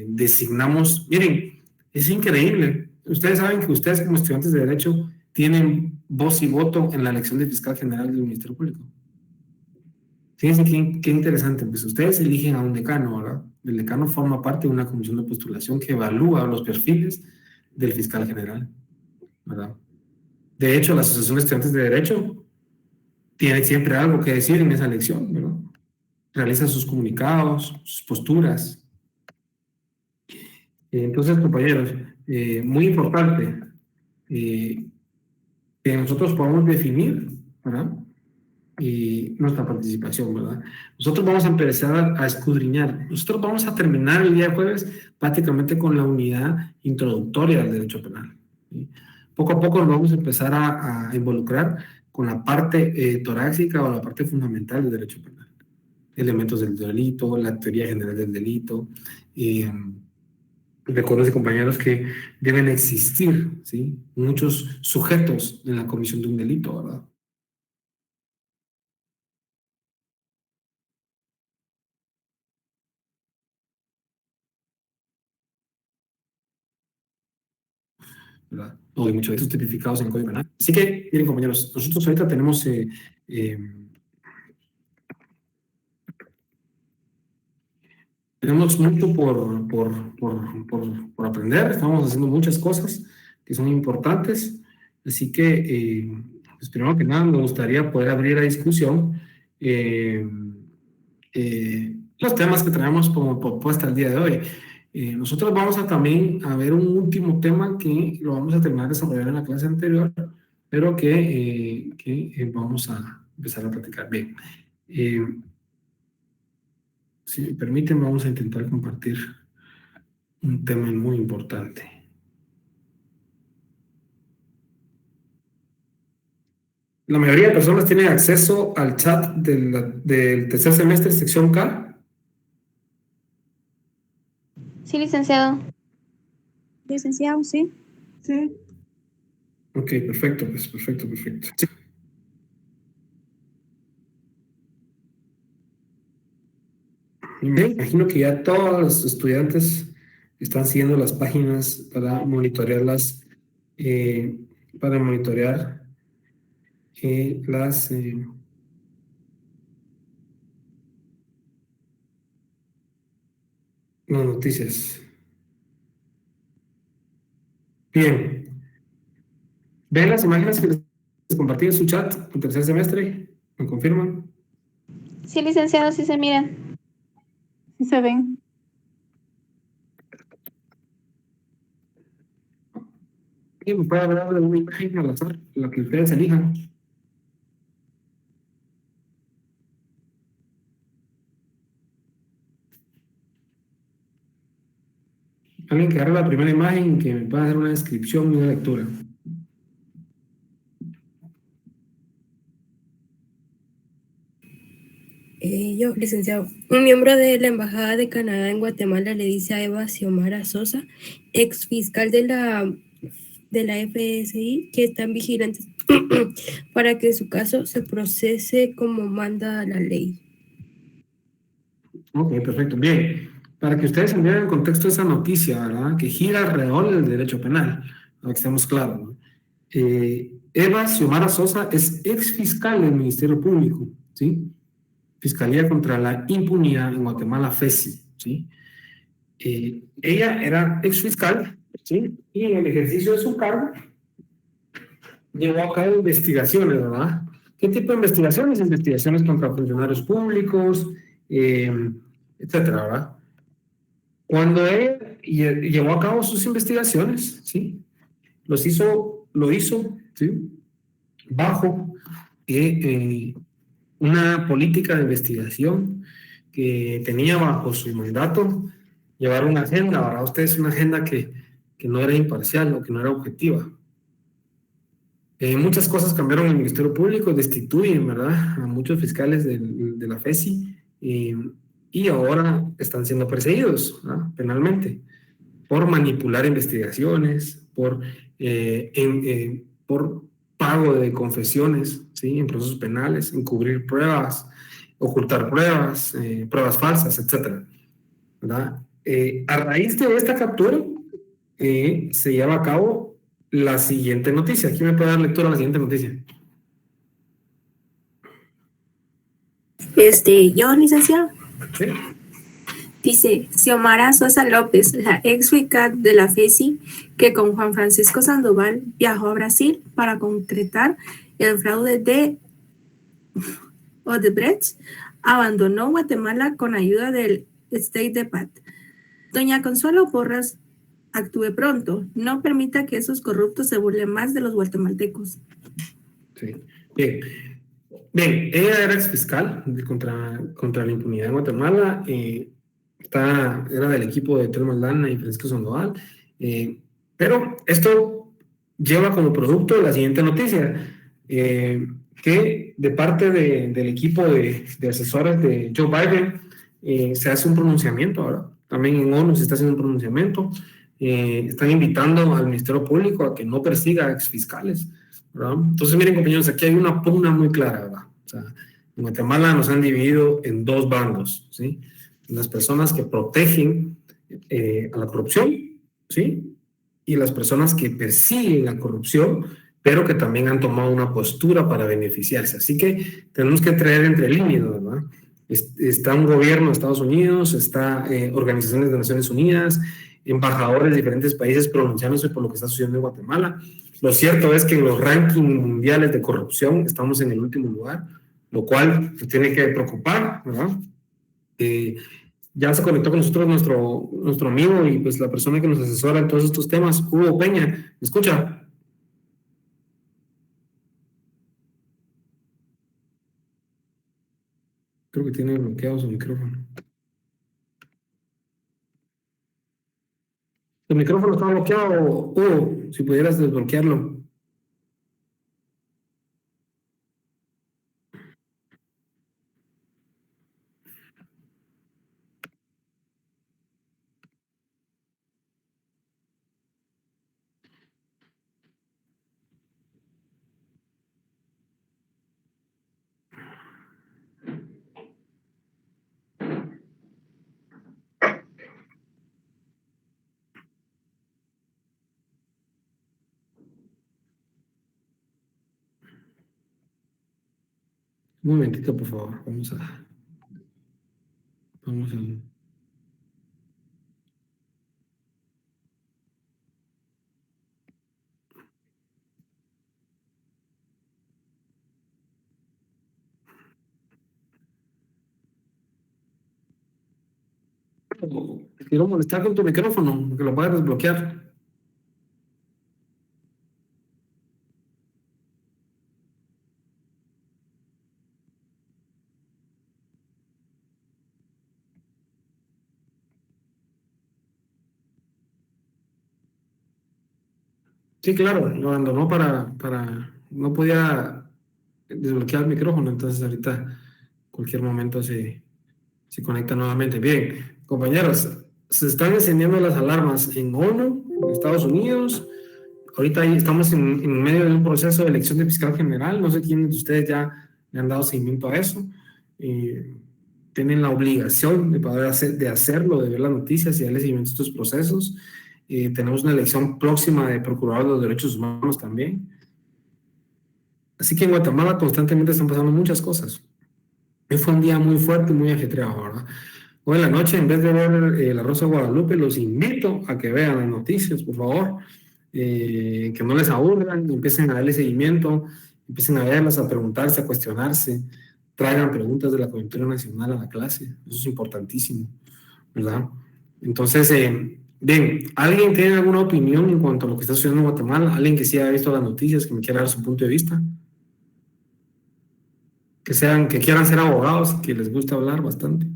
designamos. Miren, es increíble. Ustedes saben que ustedes como estudiantes de Derecho tienen voz y voto en la elección de fiscal general del Ministerio Público. Fíjense qué interesante, pues ustedes eligen a un decano, ¿verdad? El decano forma parte de una comisión de postulación que evalúa los perfiles del fiscal general, ¿verdad? De hecho, la Asociación de Estudiantes de Derecho tiene siempre algo que decir en esa elección, ¿verdad? Realiza sus comunicados, sus posturas. Entonces, compañeros, muy importante que nosotros podamos definir, ¿verdad? Nuestra participación, ¿verdad? Nosotros vamos a empezar a escudriñar. Nosotros vamos a terminar el día jueves prácticamente con la unidad introductoria del derecho penal, ¿sí? Poco a poco nos vamos a empezar a involucrar con la parte torácica o la parte fundamental del derecho penal. Elementos del delito, la teoría general del delito. Recuerden, compañeros, que deben existir, ¿sí? Muchos sujetos en la comisión de un delito, ¿verdad? ¿verdad? O hay muchos de estos tipificados en el Código Penal. Así que, miren, compañeros, nosotros ahorita tenemos mucho por aprender. Estamos haciendo muchas cosas que son importantes. Así que, pues primero que nada, me gustaría poder abrir la discusión los temas que traemos como propuesta el día de hoy. Nosotros vamos a también a ver un último tema que lo vamos a terminar de desarrollar en la clase anterior, pero que vamos a empezar a platicar. Bien, si me permiten, vamos a intentar compartir un tema muy importante. La mayoría de personas tienen acceso al chat del tercer semestre, sección K. Sí, licenciado. Licenciado, sí. Sí. Ok, perfecto, pues perfecto. Sí. Me imagino que ya todos los estudiantes están siguiendo las páginas para monitorearlas, para monitorear las noticias. Bien. ¿Ven las imágenes que les compartí en su chat en tercer semestre? ¿Me confirman? Sí, licenciado, sí se miran. Sí se ven. ¿Alguien me puede hablar de una imagen al azar, la que ustedes elijan? Alguien que agarre la primera imagen y que me pueda hacer una descripción y una lectura. Yo, licenciado, un miembro de la Embajada de Canadá en Guatemala le dice a Eva Xiomara Sosa, ex fiscal de la FSI, que están vigilantes para que su caso se procese como manda la ley. Ok, perfecto. Bien, para que ustedes entiendan el contexto de esa noticia, ¿verdad? Que gira alrededor del derecho penal, para que estemos claros, ¿no? Eva Xiomara Sosa es ex fiscal del Ministerio Público, ¿sí? Fiscalía contra la Impunidad en Guatemala, FESI, ¿sí? Ella era ex fiscal, ¿sí? Y en el ejercicio de su cargo llevó a cabo investigaciones, ¿verdad? ¿Qué tipo de investigaciones? Investigaciones contra funcionarios públicos, etcétera, ¿verdad? Cuando él llevó a cabo sus investigaciones, ¿sí? Lo hizo, ¿sí? Bajo una política de investigación que tenía bajo su mandato llevar una agenda, ¿verdad? Ustedes una agenda que no era imparcial o que no era objetiva. Muchas cosas cambiaron en el Ministerio Público, destituyen, ¿verdad?, a muchos fiscales de la FESI y ahora están siendo perseguidos, ¿verdad?, penalmente por manipular investigaciones, por pago de confesiones, ¿sí?, en procesos penales, encubrir pruebas, ocultar pruebas, pruebas falsas, etcétera, ¿verdad? A raíz de esta captura se lleva a cabo la siguiente noticia. ¿Quién me puede dar lectura a la siguiente noticia? Yo, licenciado. ¿Sí? Dice, Xiomara Sosa López, la ex fiscal de la FESI, que con Juan Francisco Sandoval viajó a Brasil para concretar el fraude de Odebrecht, abandonó Guatemala con ayuda del State Department. Doña Consuelo Porras, actúe pronto, no permita que esos corruptos se burlen más de los guatemaltecos. Sí, bien. Bien, ella era ex fiscal contra la impunidad en Guatemala, era del equipo de Telma Aldana y Francisco Sandoval, pero esto lleva como producto la siguiente noticia, que de parte del equipo de asesores de Joe Biden se hace un pronunciamiento ahora, también en ONU se está haciendo un pronunciamiento, están invitando al Ministerio Público a que no persiga a exfiscales, ¿verdad? Entonces, miren, compañeros, aquí hay una pugna muy clara, ¿verdad? O sea, en Guatemala nos han dividido en dos bandos, ¿sí? Las personas que protegen a la corrupción, ¿sí? Y las personas que persiguen la corrupción, pero que también han tomado una postura para beneficiarse. Así que tenemos que traer entre líneas, ¿verdad? Está un gobierno de Estados Unidos, está organizaciones de Naciones Unidas, embajadores de diferentes países pronunciándose por lo que está sucediendo en Guatemala. Lo cierto es que en los rankings mundiales de corrupción estamos en el último lugar, lo cual nos tiene que preocupar, ¿verdad? Ya se conectó con nosotros nuestro amigo y pues la persona que nos asesora en todos estos temas, Hugo Peña. ¿Me escucha? Creo que tiene bloqueado su micrófono. El micrófono está bloqueado, Hugo, si pudieras desbloquearlo. Un momentito, por favor. Vamos a... Quiero molestar con tu micrófono, que lo puedas desbloquear. Sí, claro, lo abandonó no podía desbloquear el micrófono, entonces ahorita cualquier momento se conecta nuevamente. Bien, compañeros, se están encendiendo las alarmas en ONU, en Estados Unidos. Ahorita estamos en medio de un proceso de elección de fiscal general. No sé quiénes de ustedes ya le han dado seguimiento a eso. Tienen la obligación de poder hacerlo, de ver las noticias y darle seguimiento a estos procesos. Tenemos una elección próxima de procurador de los derechos humanos también. Así que en Guatemala constantemente están pasando muchas cosas. Hoy fue un día muy fuerte y muy ajetreado, ¿verdad? Hoy en la noche, en vez de ver La Rosa de Guadalupe, los invito a que vean las noticias, por favor. Que no les aburran, empiecen a darle seguimiento, empiecen a verlas, a preguntarse, a cuestionarse, traigan preguntas de la coyuntura nacional a la clase. Eso es importantísimo, ¿verdad? Entonces, bien, ¿alguien tiene alguna opinión en cuanto a lo que está sucediendo en Guatemala? ¿Alguien que sí haya visto las noticias, que me quiera dar su punto de vista? Que quieran ser abogados y que les gusta hablar bastante.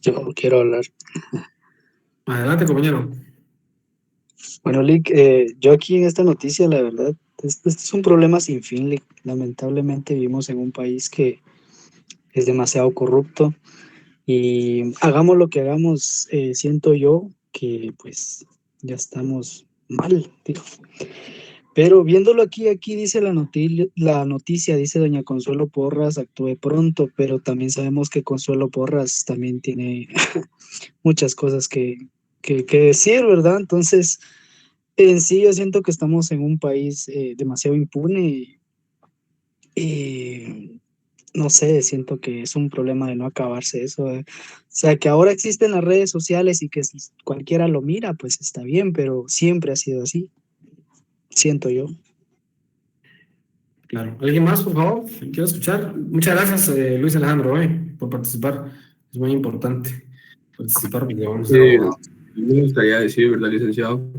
Yo quiero hablar. Adelante, compañero. Bueno, Lick, yo aquí en esta noticia, la verdad, este es un problema sin fin, Lick. Lamentablemente vivimos en un país que es demasiado corrupto y hagamos lo que hagamos, siento yo que pues ya estamos mal, tío. Pero viéndolo aquí dice la noticia, dice doña Consuelo Porras, actúe pronto, pero también sabemos que Consuelo Porras también tiene muchas cosas que decir, ¿verdad? Entonces, en sí yo siento que estamos en un país demasiado impune y no sé, siento que es un problema de no acabarse eso. O sea, que ahora existen las redes sociales y que si cualquiera lo mira, pues está bien, pero siempre ha sido así. Siento yo. Claro. ¿Alguien más, por favor? Quiero escuchar. Muchas gracias, Luis Alejandro, por participar. Es muy importante participar porque vamos a ser abogados. Me gustaría decir, ¿verdad, licenciado?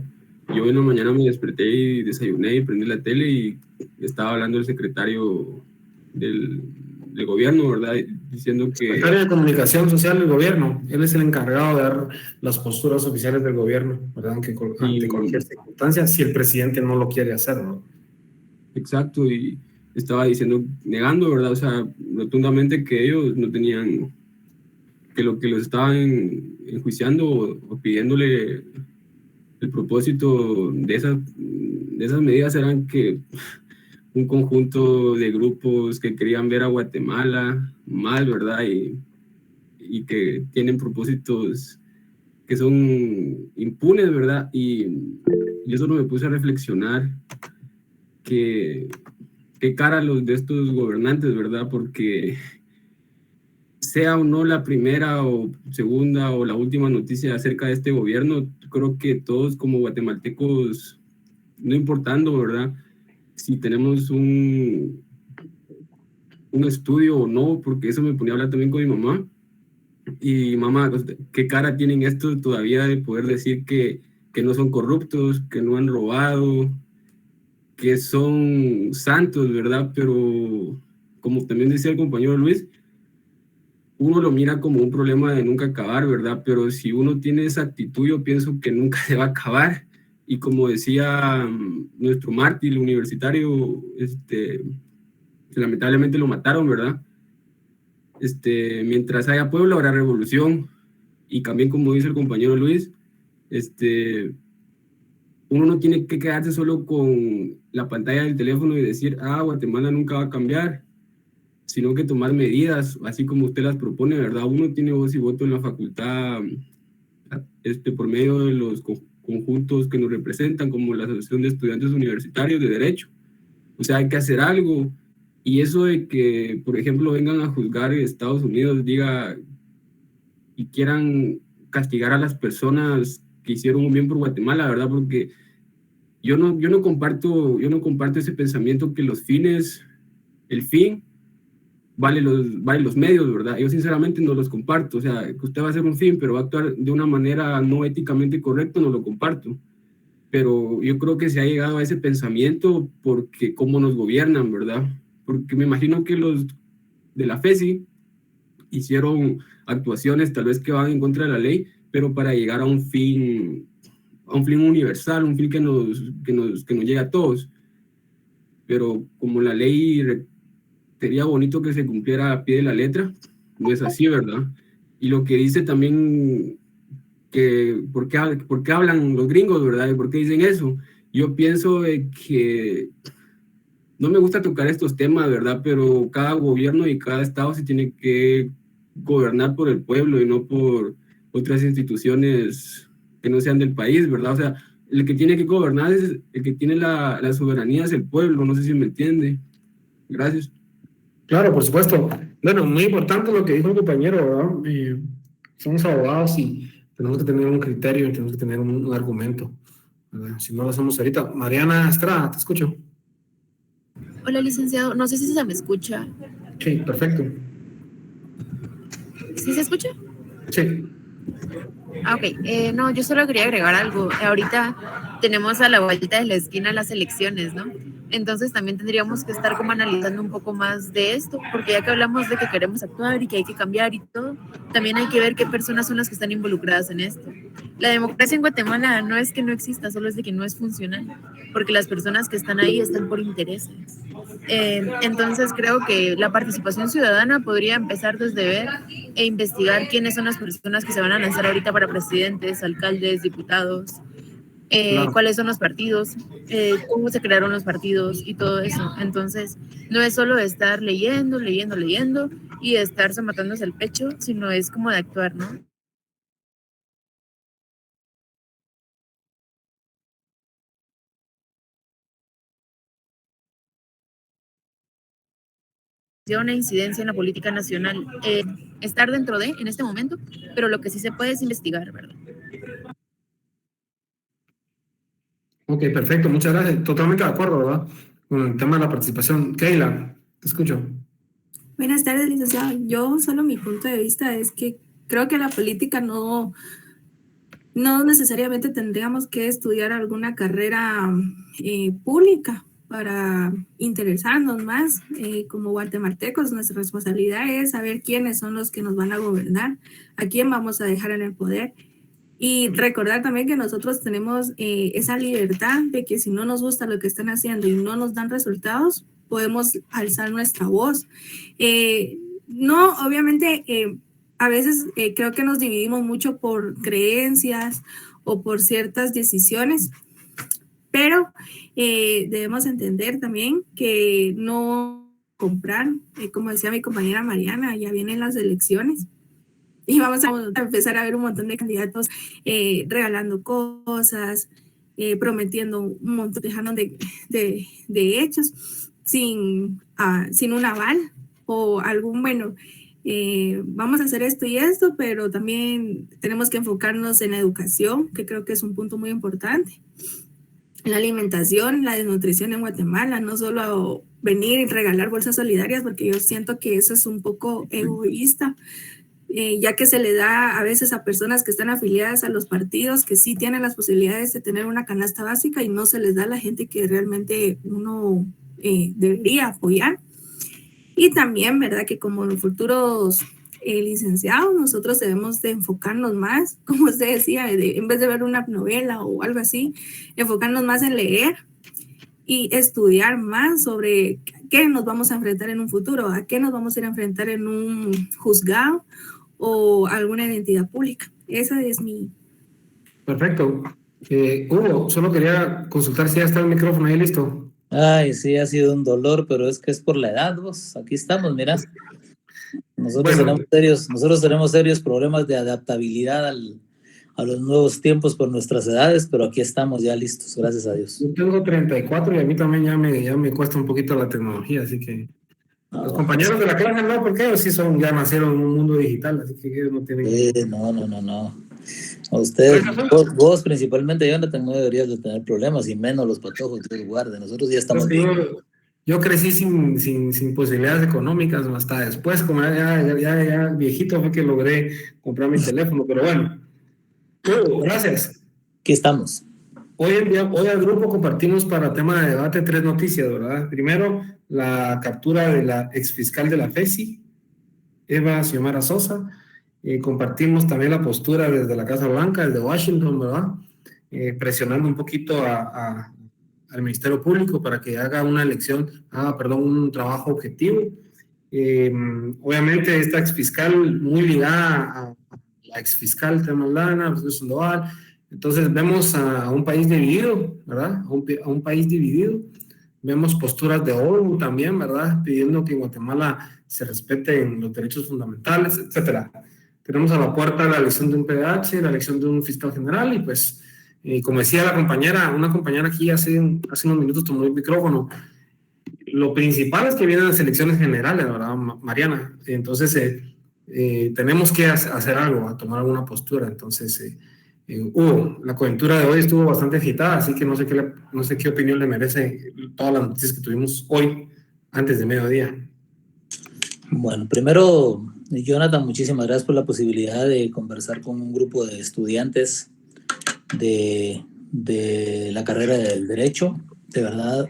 Yo en la mañana me desperté y desayuné y prendí la tele y estaba hablando el secretario del gobierno, ¿verdad? Diciendo que... Secretario de Comunicación Social del gobierno. Él es el encargado de dar las posturas oficiales del gobierno, ¿verdad? Ante cualquier circunstancia, si el presidente no lo quiere hacer, ¿no? Exacto, y estaba diciendo, negando, ¿verdad? O sea, rotundamente que ellos no tenían, que lo que los estaban enjuiciando o pidiéndole el propósito de esas medidas eran que un conjunto de grupos que querían ver a Guatemala mal, ¿verdad? Y que tienen propósitos que son impunes, ¿verdad? Y yo solo me puse a reflexionar qué cara los de estos gobernantes, ¿verdad? Porque sea o no la primera o segunda o la última noticia acerca de este gobierno, creo que todos como guatemaltecos, no importando, ¿verdad? Si tenemos un estudio o no, porque eso me ponía a hablar también con mi mamá. Y mamá, ¿qué cara tienen estos todavía de poder decir que no son corruptos, que no han robado, que son santos, ¿verdad? Pero como también decía el compañero Luis, uno lo mira como un problema de nunca acabar, ¿verdad? Pero si uno tiene esa actitud, yo pienso que nunca se va a acabar. Y como decía nuestro mártir universitario, lamentablemente lo mataron, ¿verdad? Mientras haya pueblo habrá revolución. Y también como dice el compañero Luis, uno no tiene que quedarse solo con la pantalla del teléfono y decir, Guatemala nunca va a cambiar, sino que tomar medidas, así como usted las propone, ¿verdad? Uno tiene voz y voto en la facultad por medio de los conjuntos que nos representan, como la Asociación de Estudiantes Universitarios de Derecho. O sea, hay que hacer algo. Y eso de que, por ejemplo, vengan a juzgar en Estados Unidos, diga, y quieran castigar a las personas que hicieron un bien por Guatemala, ¿verdad? Porque yo no comparto ese pensamiento que el fin vale los medios, ¿verdad? Yo sinceramente no los comparto. O sea, que usted va a hacer un fin, pero va a actuar de una manera no éticamente correcta, no lo comparto. Pero yo creo que se ha llegado a ese pensamiento porque cómo nos gobiernan, ¿verdad? Porque me imagino que los de la FESI hicieron actuaciones tal vez que van en contra de la ley, pero para llegar a un fin un fin universal, un fin que nos llegue a todos. Pero como la ley sería bonito que se cumpliera a pie de la letra, no es así, ¿verdad? Y lo que dice también que ¿por qué hablan los gringos, verdad? ¿Y por qué dicen eso? Yo pienso que no me gusta tocar estos temas, ¿verdad? Pero cada gobierno y cada estado se tiene que gobernar por el pueblo y no por otras instituciones que no sean del país, ¿verdad? O sea, el que tiene que gobernar es el que tiene la soberanía, es el pueblo, no sé si me entiende. Gracias. Claro, por supuesto. Bueno, muy importante lo que dijo el compañero, ¿verdad? Somos abogados y tenemos que tener un criterio y tenemos que tener un argumento, ¿verdad? Si no lo hacemos ahorita. Mariana Estrada, te escucho. Hola, licenciado. No sé si se me escucha. Sí, perfecto. ¿Sí se escucha? Sí. Ok. No, yo solo quería agregar algo. Ahorita tenemos a la vuelta de la esquina las elecciones, ¿no? Entonces también tendríamos que estar como analizando un poco más de esto, porque ya que hablamos de que queremos actuar y que hay que cambiar y todo, también hay que ver qué personas son las que están involucradas en esto. La democracia en Guatemala no es que no exista, solo es de que no es funcional, porque las personas que están ahí están por intereses. Entonces creo que la participación ciudadana podría empezar desde ver e investigar quiénes son las personas que se van a lanzar ahorita para presidentes, alcaldes, diputados, cuáles son los partidos, cómo se crearon los partidos y todo eso. Entonces, no es solo estar leyendo y estarse matándose el pecho, sino es como de actuar, ¿no? Una incidencia en la política nacional, estar dentro de, en este momento, pero lo que sí se puede es investigar, ¿verdad? Ok, perfecto, muchas gracias. Totalmente de acuerdo, ¿verdad? Con el tema de la participación. Keila, te escucho. Buenas tardes, licenciado. Yo solo mi punto de vista es que creo que la política no necesariamente tendríamos que estudiar alguna carrera pública para interesarnos más. Como guatemaltecos, nuestra responsabilidad es saber quiénes son los que nos van a gobernar, a quién vamos a dejar en el poder. Y recordar también que nosotros tenemos esa libertad de que si no nos gusta lo que están haciendo y no nos dan resultados, podemos alzar nuestra voz. No, obviamente, a veces creo que nos dividimos mucho por creencias o por ciertas decisiones, pero debemos entender también que no comprar, como decía mi compañera Mariana, ya vienen las elecciones. Y vamos a empezar a ver un montón de candidatos regalando cosas, prometiendo un montón, dejando de hechos sin un aval o algún, vamos a hacer esto y esto, pero también tenemos que enfocarnos en la educación, que creo que es un punto muy importante. La alimentación, la desnutrición en Guatemala, no solo venir y regalar bolsas solidarias, porque yo siento que eso es un poco egoísta. Ya que se le da a veces a personas que están afiliadas a los partidos que sí tienen las posibilidades de tener una canasta básica y no se les da a la gente que realmente uno debería apoyar. Y también, ¿verdad? Que como los futuros licenciados, nosotros debemos de enfocarnos más, como usted decía, en vez de ver una novela o algo así, enfocarnos más en leer y estudiar más sobre qué nos vamos a enfrentar en un futuro, a qué nos vamos a ir a enfrentar en un juzgado o alguna identidad pública. Esa es mi... Perfecto. Hugo, solo quería consultar si ya está el micrófono ahí listo. Ay, sí, ha sido un dolor, pero es que es por la edad, vos. Aquí estamos, mira. Nosotros tenemos serios problemas de adaptabilidad a los nuevos tiempos por nuestras edades, pero aquí estamos ya listos, gracias a Dios. Yo tengo 34 y a mí también ya me cuesta un poquito la tecnología, así que... Los compañeros de la clase no, porque ellos sí ya nacieron en un mundo digital, así que ellos no tienen... No. A ustedes, vos principalmente, Jonathan, no deberías de tener problemas, y menos los patojos, Dios guarde. Nosotros ya estamos bien. Yo crecí sin posibilidades económicas, hasta después, como ya viejito, fue que logré comprar mi teléfono, pero bueno. Gracias. Aquí estamos. Hoy al grupo compartimos para tema de debate 3 noticias, ¿verdad? Primero, la captura de la exfiscal de la FESI, Eva Xiomara Sosa. Compartimos también la postura desde la Casa Blanca, desde Washington, ¿verdad? presionando un poquito al Ministerio Público para que haga un trabajo objetivo. Obviamente esta exfiscal muy ligada a la exfiscal Maldana, Jesús Sandoval. Entonces vemos a un país dividido, ¿verdad? A un país dividido. Vemos posturas de ONU también, ¿verdad? Pidiendo que en Guatemala se respeten los derechos fundamentales, etcétera. Tenemos a la puerta la elección de un PDH, la elección de un fiscal general y pues, como decía una compañera aquí hace unos minutos tomó el micrófono, lo principal es que vienen las elecciones generales, ¿verdad, Mariana? Entonces, tenemos que hacer algo, a tomar alguna postura. Entonces, la coyuntura de hoy estuvo bastante agitada, así que no sé qué opinión le merece todas las noticias que tuvimos hoy, antes de mediodía. Bueno, primero, Jonathan, muchísimas gracias por la posibilidad de conversar con un grupo de estudiantes de la carrera del Derecho. De verdad,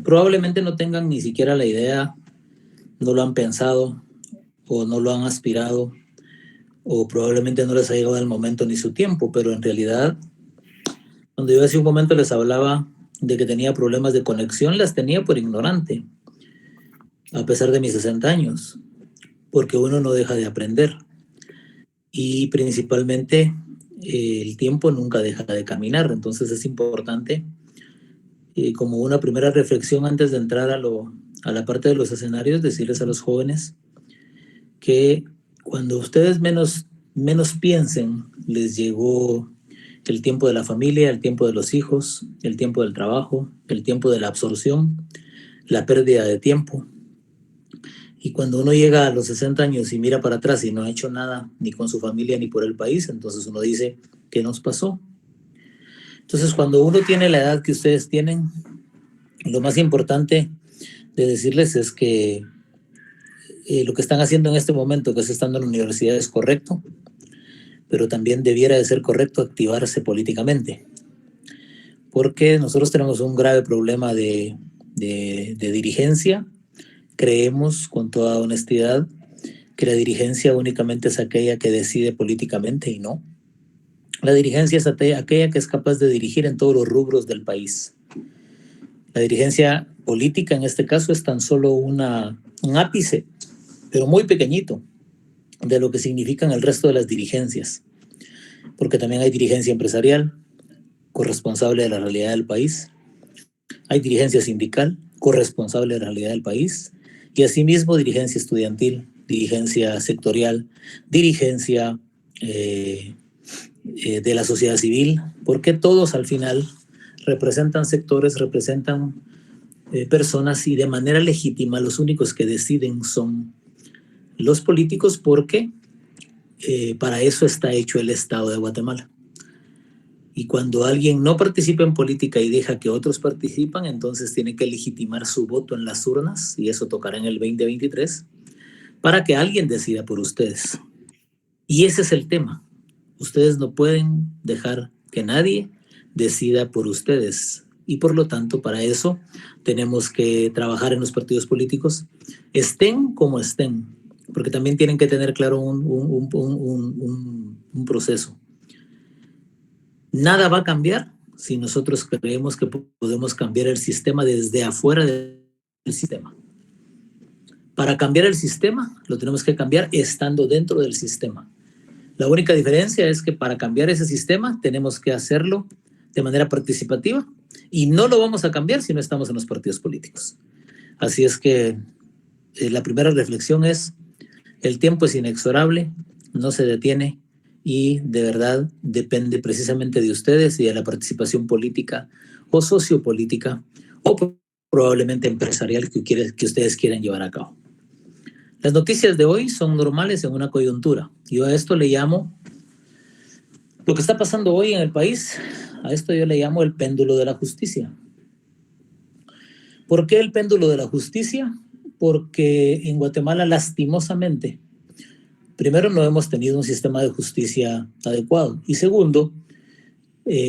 probablemente no tengan ni siquiera la idea, no lo han pensado o no lo han aspirado, o probablemente no les ha llegado el momento ni su tiempo, pero en realidad, cuando yo hace un momento les hablaba de que tenía problemas de conexión, las tenía por ignorante, a pesar de mis 60 años, porque uno no deja de aprender. Y principalmente el tiempo nunca deja de caminar, entonces es importante, como una primera reflexión antes de entrar a la parte de los escenarios, decirles a los jóvenes que cuando ustedes menos piensen, les llegó el tiempo de la familia, el tiempo de los hijos, el tiempo del trabajo, el tiempo de la absorción, la pérdida de tiempo. Y cuando uno llega a los 60 años y mira para atrás y no ha hecho nada ni con su familia ni por el país, entonces uno dice, ¿qué nos pasó? Entonces, cuando uno tiene la edad que ustedes tienen, lo más importante de decirles es que lo que están haciendo en este momento, que es estando en la universidad, es correcto, pero también debiera de ser correcto activarse políticamente, porque nosotros tenemos un grave problema de dirigencia. Creemos con toda honestidad que la dirigencia únicamente es aquella que decide políticamente, y no. La dirigencia es aquella que es capaz de dirigir en todos los rubros del país. La dirigencia política en este caso es tan solo un ápice, pero muy pequeñito, de lo que significan el resto de las dirigencias, porque también hay dirigencia empresarial, corresponsable de la realidad del país, hay dirigencia sindical, corresponsable de la realidad del país, y asimismo dirigencia estudiantil, dirigencia sectorial, dirigencia de la sociedad civil, porque todos al final representan sectores, representan personas, y de manera legítima los únicos que deciden son los políticos, porque para eso está hecho el Estado de Guatemala. Y cuando alguien no participa en política y deja que otros participan, entonces tiene que legitimar su voto en las urnas, y eso tocará en el 2023, para que alguien decida por ustedes. Y ese es el tema. Ustedes no pueden dejar que nadie decida por ustedes. Y por lo tanto, para eso tenemos que trabajar en los partidos políticos, estén como estén, porque también tienen que tener claro un proceso. Nada va a cambiar si nosotros creemos que podemos cambiar el sistema desde afuera del sistema. Para cambiar el sistema, lo tenemos que cambiar estando dentro del sistema. La única diferencia es que para cambiar ese sistema tenemos que hacerlo de manera participativa, y no lo vamos a cambiar si no estamos en los partidos políticos. Así es que la primera reflexión es: el tiempo es inexorable, no se detiene, y de verdad depende precisamente de ustedes y de la participación política o sociopolítica o probablemente empresarial que ustedes quieran llevar a cabo. Las noticias de hoy son normales en una coyuntura. Yo a esto le llamo, lo que está pasando hoy en el país, a esto yo le llamo el péndulo de la justicia. ¿Por qué el péndulo de la justicia? Porque en Guatemala, lastimosamente, primero, no hemos tenido un sistema de justicia adecuado. Y segundo,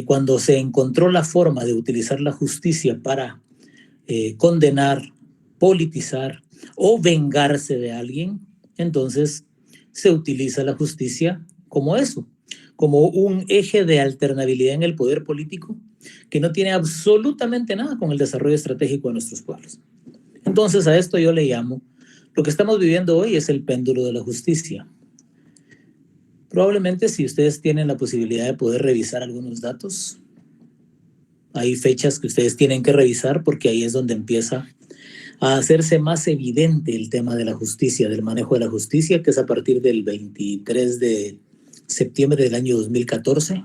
cuando se encontró la forma de utilizar la justicia para condenar, politizar o vengarse de alguien, entonces se utiliza la justicia como eso, como un eje de alternabilidad en el poder político que no tiene absolutamente nada con el desarrollo estratégico de nuestros pueblos. Entonces a esto yo le llamo, lo que estamos viviendo hoy es el péndulo de la justicia. Probablemente si ustedes tienen la posibilidad de poder revisar algunos datos, hay fechas que ustedes tienen que revisar porque ahí es donde empieza a hacerse más evidente el tema de la justicia, del manejo de la justicia, que es a partir del 23 de septiembre del año 2014.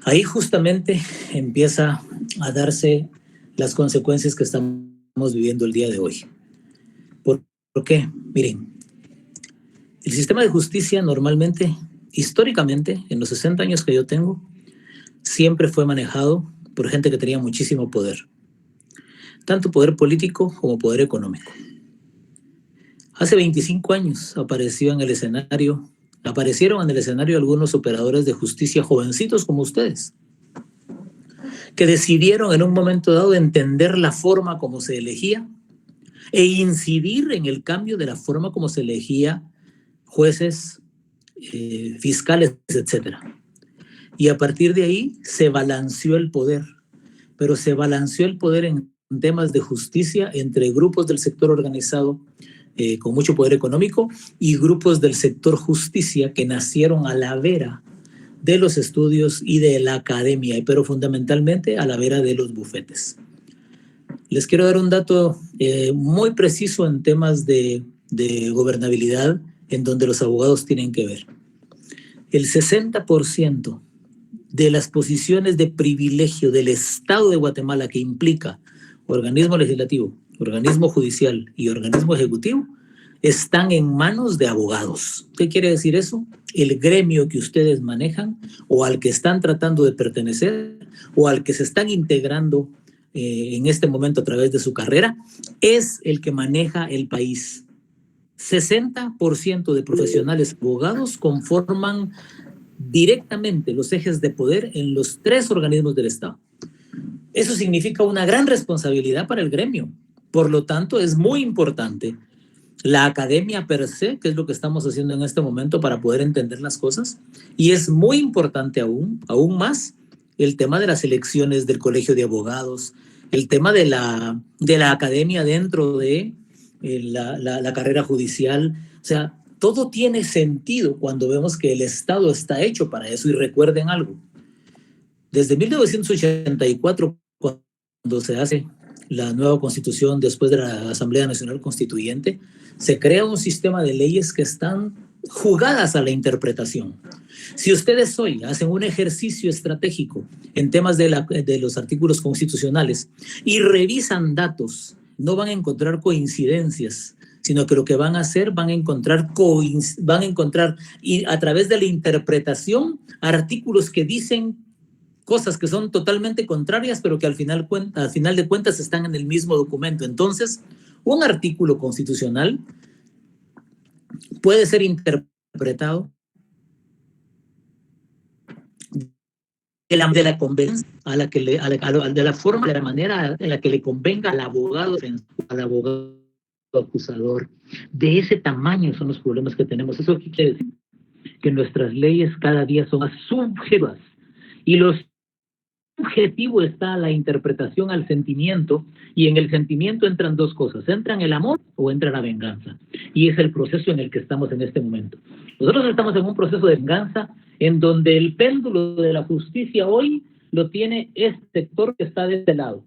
Ahí justamente empieza a darse las consecuencias que estamos viviendo el día de hoy. ¿Por qué? Miren, el sistema de justicia normalmente, históricamente, en los 60 años que yo tengo, siempre fue manejado por gente que tenía muchísimo poder. Tanto poder político como poder económico. Hace 25 años aparecieron en el escenario algunos operadores de justicia jovencitos como ustedes, que decidieron en un momento dado entender la forma como se elegía e incidir en el cambio de la forma como se elegía jueces, fiscales, etc. Y a partir de ahí se balanceó el poder, pero se balanceó el poder en temas de justicia entre grupos del sector organizado con mucho poder económico y grupos del sector justicia que nacieron a la vera de los estudios y de la academia, pero fundamentalmente a la vera de los bufetes. Les quiero dar un dato muy preciso en temas de gobernabilidad en donde los abogados tienen que ver. El 60% de las posiciones de privilegio del Estado de Guatemala que implica organismo legislativo, organismo judicial y organismo ejecutivo están en manos de abogados. ¿Qué quiere decir eso? El gremio que ustedes manejan o al que están tratando de pertenecer o al que se están integrando en este momento a través de su carrera es el que maneja el país. 60% de profesionales abogados conforman directamente los ejes de poder en los 3 organismos del Estado. Eso significa una gran responsabilidad para el gremio. Por lo tanto, es muy importante la academia per se, que es lo que estamos haciendo en este momento para poder entender las cosas, y es muy importante aún más el tema de las elecciones del Colegio de Abogados, el tema de la academia dentro de la carrera judicial. O sea, todo tiene sentido cuando vemos que el Estado está hecho para eso. Y recuerden algo, desde 1984, cuando se hace la nueva constitución después de la Asamblea Nacional Constituyente, se crea un sistema de leyes que están jugadas a la interpretación. Si ustedes hoy hacen un ejercicio estratégico en temas de los artículos constitucionales y revisan datos, no van a encontrar coincidencias, sino que lo que van a hacer, van a encontrar y a través de la interpretación artículos que dicen cosas que son totalmente contrarias, pero que al final de cuentas están en el mismo documento. Entonces, un artículo constitucional puede ser interpretado de la conveniencia de la forma, de la manera en la que le convenga al abogado defensor, al abogado acusador. De ese tamaño son los problemas que tenemos. Eso quiere decir que nuestras leyes cada día son más subjetivas y los subjetivo está la interpretación al sentimiento, y en el sentimiento entran 2 cosas: entran el amor o entra la venganza, y es el proceso en el que estamos en este momento. Nosotros estamos en un proceso de venganza en donde el péndulo de la justicia hoy lo tiene este sector que está de este lado,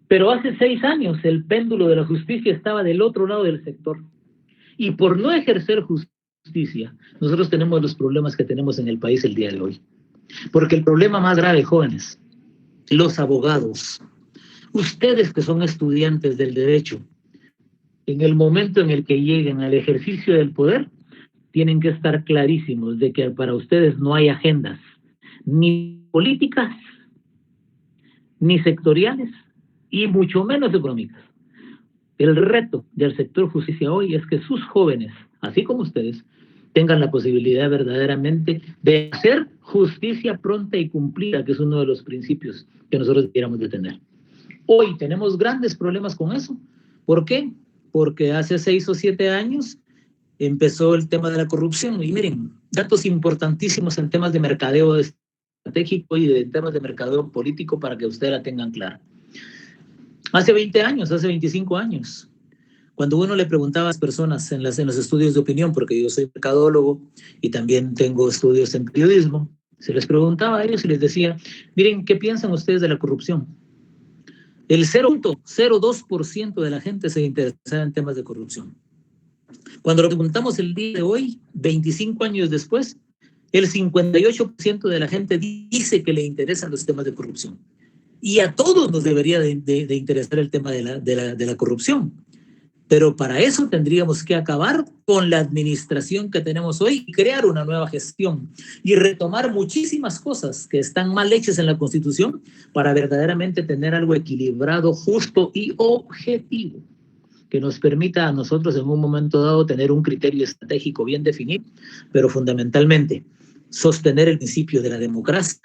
pero hace 6 años el péndulo de la justicia estaba del otro lado del sector, y por no ejercer justicia nosotros tenemos los problemas que tenemos en el país el día de hoy. Porque el problema más grave, jóvenes, los abogados, ustedes que son estudiantes del derecho, en el momento en el que lleguen al ejercicio del poder, tienen que estar clarísimos de que para ustedes no hay agendas, ni políticas, ni sectoriales, y mucho menos económicas. El reto del sector justicia hoy es que sus jóvenes, así como ustedes, tengan la posibilidad verdaderamente de hacer justicia pronta y cumplida, que es uno de los principios que nosotros debiéramos de tener. Hoy tenemos grandes problemas con eso. ¿Por qué? Porque hace 6 o 7 años empezó el tema de la corrupción. Y miren, datos importantísimos en temas de mercadeo estratégico y de temas de mercadeo político para que ustedes la tengan clara. Hace 20 años, hace 25 años, cuando uno le preguntaba a las personas en los estudios de opinión, porque yo soy mercadólogo y también tengo estudios en periodismo, se les preguntaba a ellos y les decía, miren, ¿qué piensan ustedes de la corrupción? El 0.02% de la gente se interesaba en temas de corrupción. Cuando lo preguntamos el día de hoy, 25 años después, el 58% de la gente dice que le interesan los temas de corrupción. Y a todos nos debería de interesar el tema de la corrupción. Pero para eso tendríamos que acabar con la administración que tenemos hoy y crear una nueva gestión y retomar muchísimas cosas que están mal hechas en la Constitución para verdaderamente tener algo equilibrado, justo y objetivo que nos permita a nosotros en un momento dado tener un criterio estratégico bien definido, pero fundamentalmente sostener el principio de la democracia,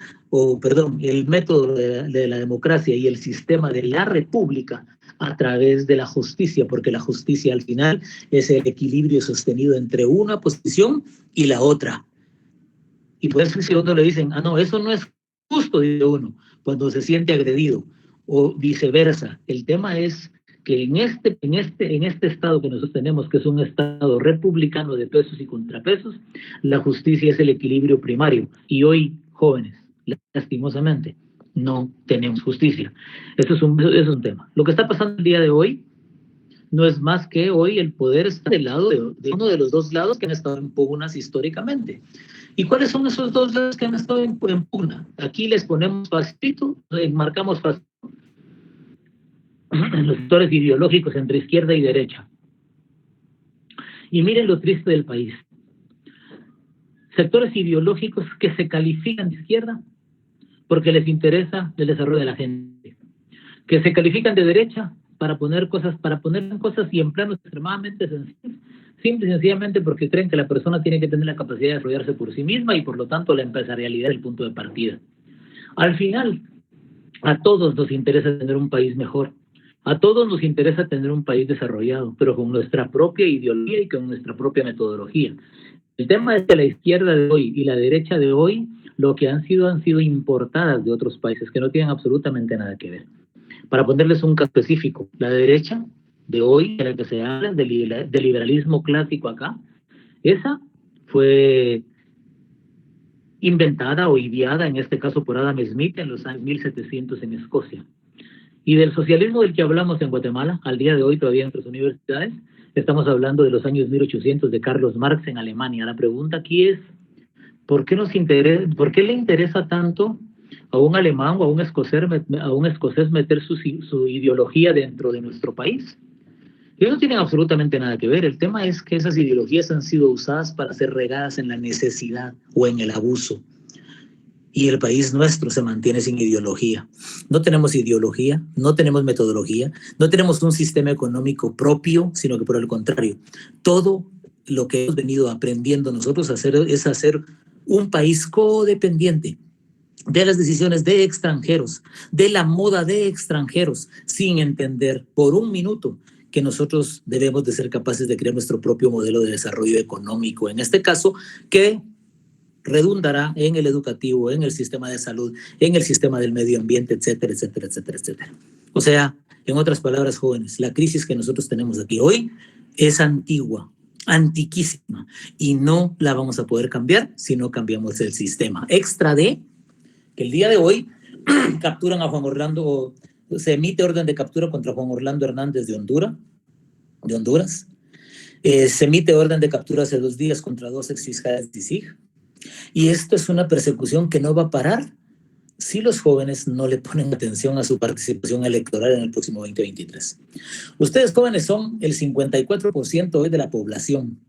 el método de la democracia y el sistema de la república a través de la justicia, porque la justicia al final es el equilibrio sostenido entre una posición y la otra. Y por eso si a uno le dicen, no, eso no es justo, dice uno, cuando se siente agredido, o viceversa. El tema es que en este estado que nosotros tenemos, que es un estado republicano de pesos y contrapesos, la justicia es el equilibrio primario. Y hoy, jóvenes, lastimosamente, no tenemos justicia. Eso es un tema. Lo que está pasando el día de hoy no es más que hoy el poder está del lado de uno de los dos lados que han estado en pugnas históricamente. ¿Y cuáles son esos dos lados que han estado en pugna? Aquí les ponemos facilito, marcamos facilito los sectores ideológicos entre izquierda y derecha. Y miren lo triste del país. Sectores ideológicos que se califican de izquierda porque les interesa el desarrollo de la gente, que se califican de derecha para poner cosas y en planos extremadamente sencillos, simple y sencillamente porque creen que la persona tiene que tener la capacidad de desarrollarse por sí misma y por lo tanto la empresarialidad es el punto de partida. Al final, a todos nos interesa tener un país mejor, a todos nos interesa tener un país desarrollado, pero con nuestra propia ideología y con nuestra propia metodología. El tema es que la izquierda de hoy y la derecha de hoy lo que han sido importadas de otros países que no tienen absolutamente nada que ver. Para ponerles un caso específico, la derecha de hoy, en la que se habla del liberalismo clásico acá, esa fue inventada o ideada, en este caso por Adam Smith, en los años 1700 en Escocia. Y del socialismo del que hablamos en Guatemala, al día de hoy todavía en nuestras universidades, estamos hablando de los años 1800 de Carlos Marx en Alemania. La pregunta aquí es, ¿por qué le interesa tanto a un alemán o a un escocés meter su ideología dentro de nuestro país? Ellos no tienen absolutamente nada que ver. El tema es que esas ideologías han sido usadas para ser regadas en la necesidad o en el abuso. Y el país nuestro se mantiene sin ideología. No tenemos ideología, no tenemos metodología, no tenemos un sistema económico propio, sino que por el contrario, todo lo que hemos venido aprendiendo nosotros es hacer un país codependiente de las decisiones de extranjeros, de la moda de extranjeros, sin entender por un minuto que nosotros debemos de ser capaces de crear nuestro propio modelo de desarrollo económico, en este caso, que redundará en el educativo, en el sistema de salud, en el sistema del medio ambiente, etcétera, etcétera, etcétera, etcétera. O sea, en otras palabras, jóvenes, la crisis que nosotros tenemos aquí hoy es antigua, antiquísima, y no la vamos a poder cambiar si no cambiamos el sistema. Extra de que el día de hoy capturan a Juan Orlando, se emite orden de captura contra Juan Orlando Hernández de Honduras. Se emite orden de captura hace 2 días contra 2 exfiscales de SIG. Y esto es una persecución que no va a parar si los jóvenes no le ponen atención a su participación electoral en el próximo 2023. Ustedes jóvenes son el 54% hoy de la población.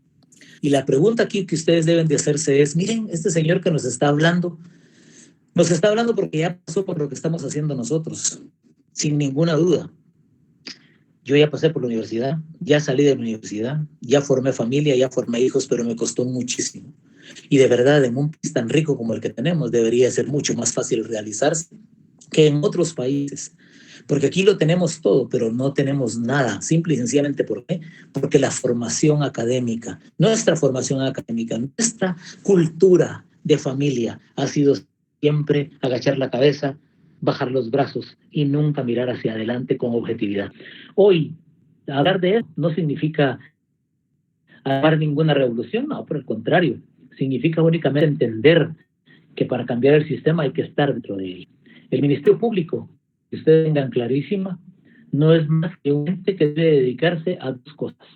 Y la pregunta aquí que ustedes deben de hacerse es, miren, este señor que nos está hablando porque ya pasó por lo que estamos haciendo nosotros, sin ninguna duda. Yo ya pasé por la universidad, ya salí de la universidad, ya formé familia, ya formé hijos, pero me costó muchísimo. Y de verdad, en un país tan rico como el que tenemos, debería ser mucho más fácil realizarse que en otros países. Porque aquí lo tenemos todo, pero no tenemos nada. Simple y sencillamente, ¿por qué? Porque la formación académica, nuestra formación académica, nuestra cultura de familia ha sido siempre agachar la cabeza, bajar los brazos y nunca mirar hacia adelante con objetividad. Hoy, hablar de eso no significa hacer ninguna revolución, no, por el contrario, significa únicamente entender que para cambiar el sistema hay que estar dentro de él. El Ministerio Público, que ustedes tengan clarísima, no es más que un ente que debe dedicarse a dos cosas: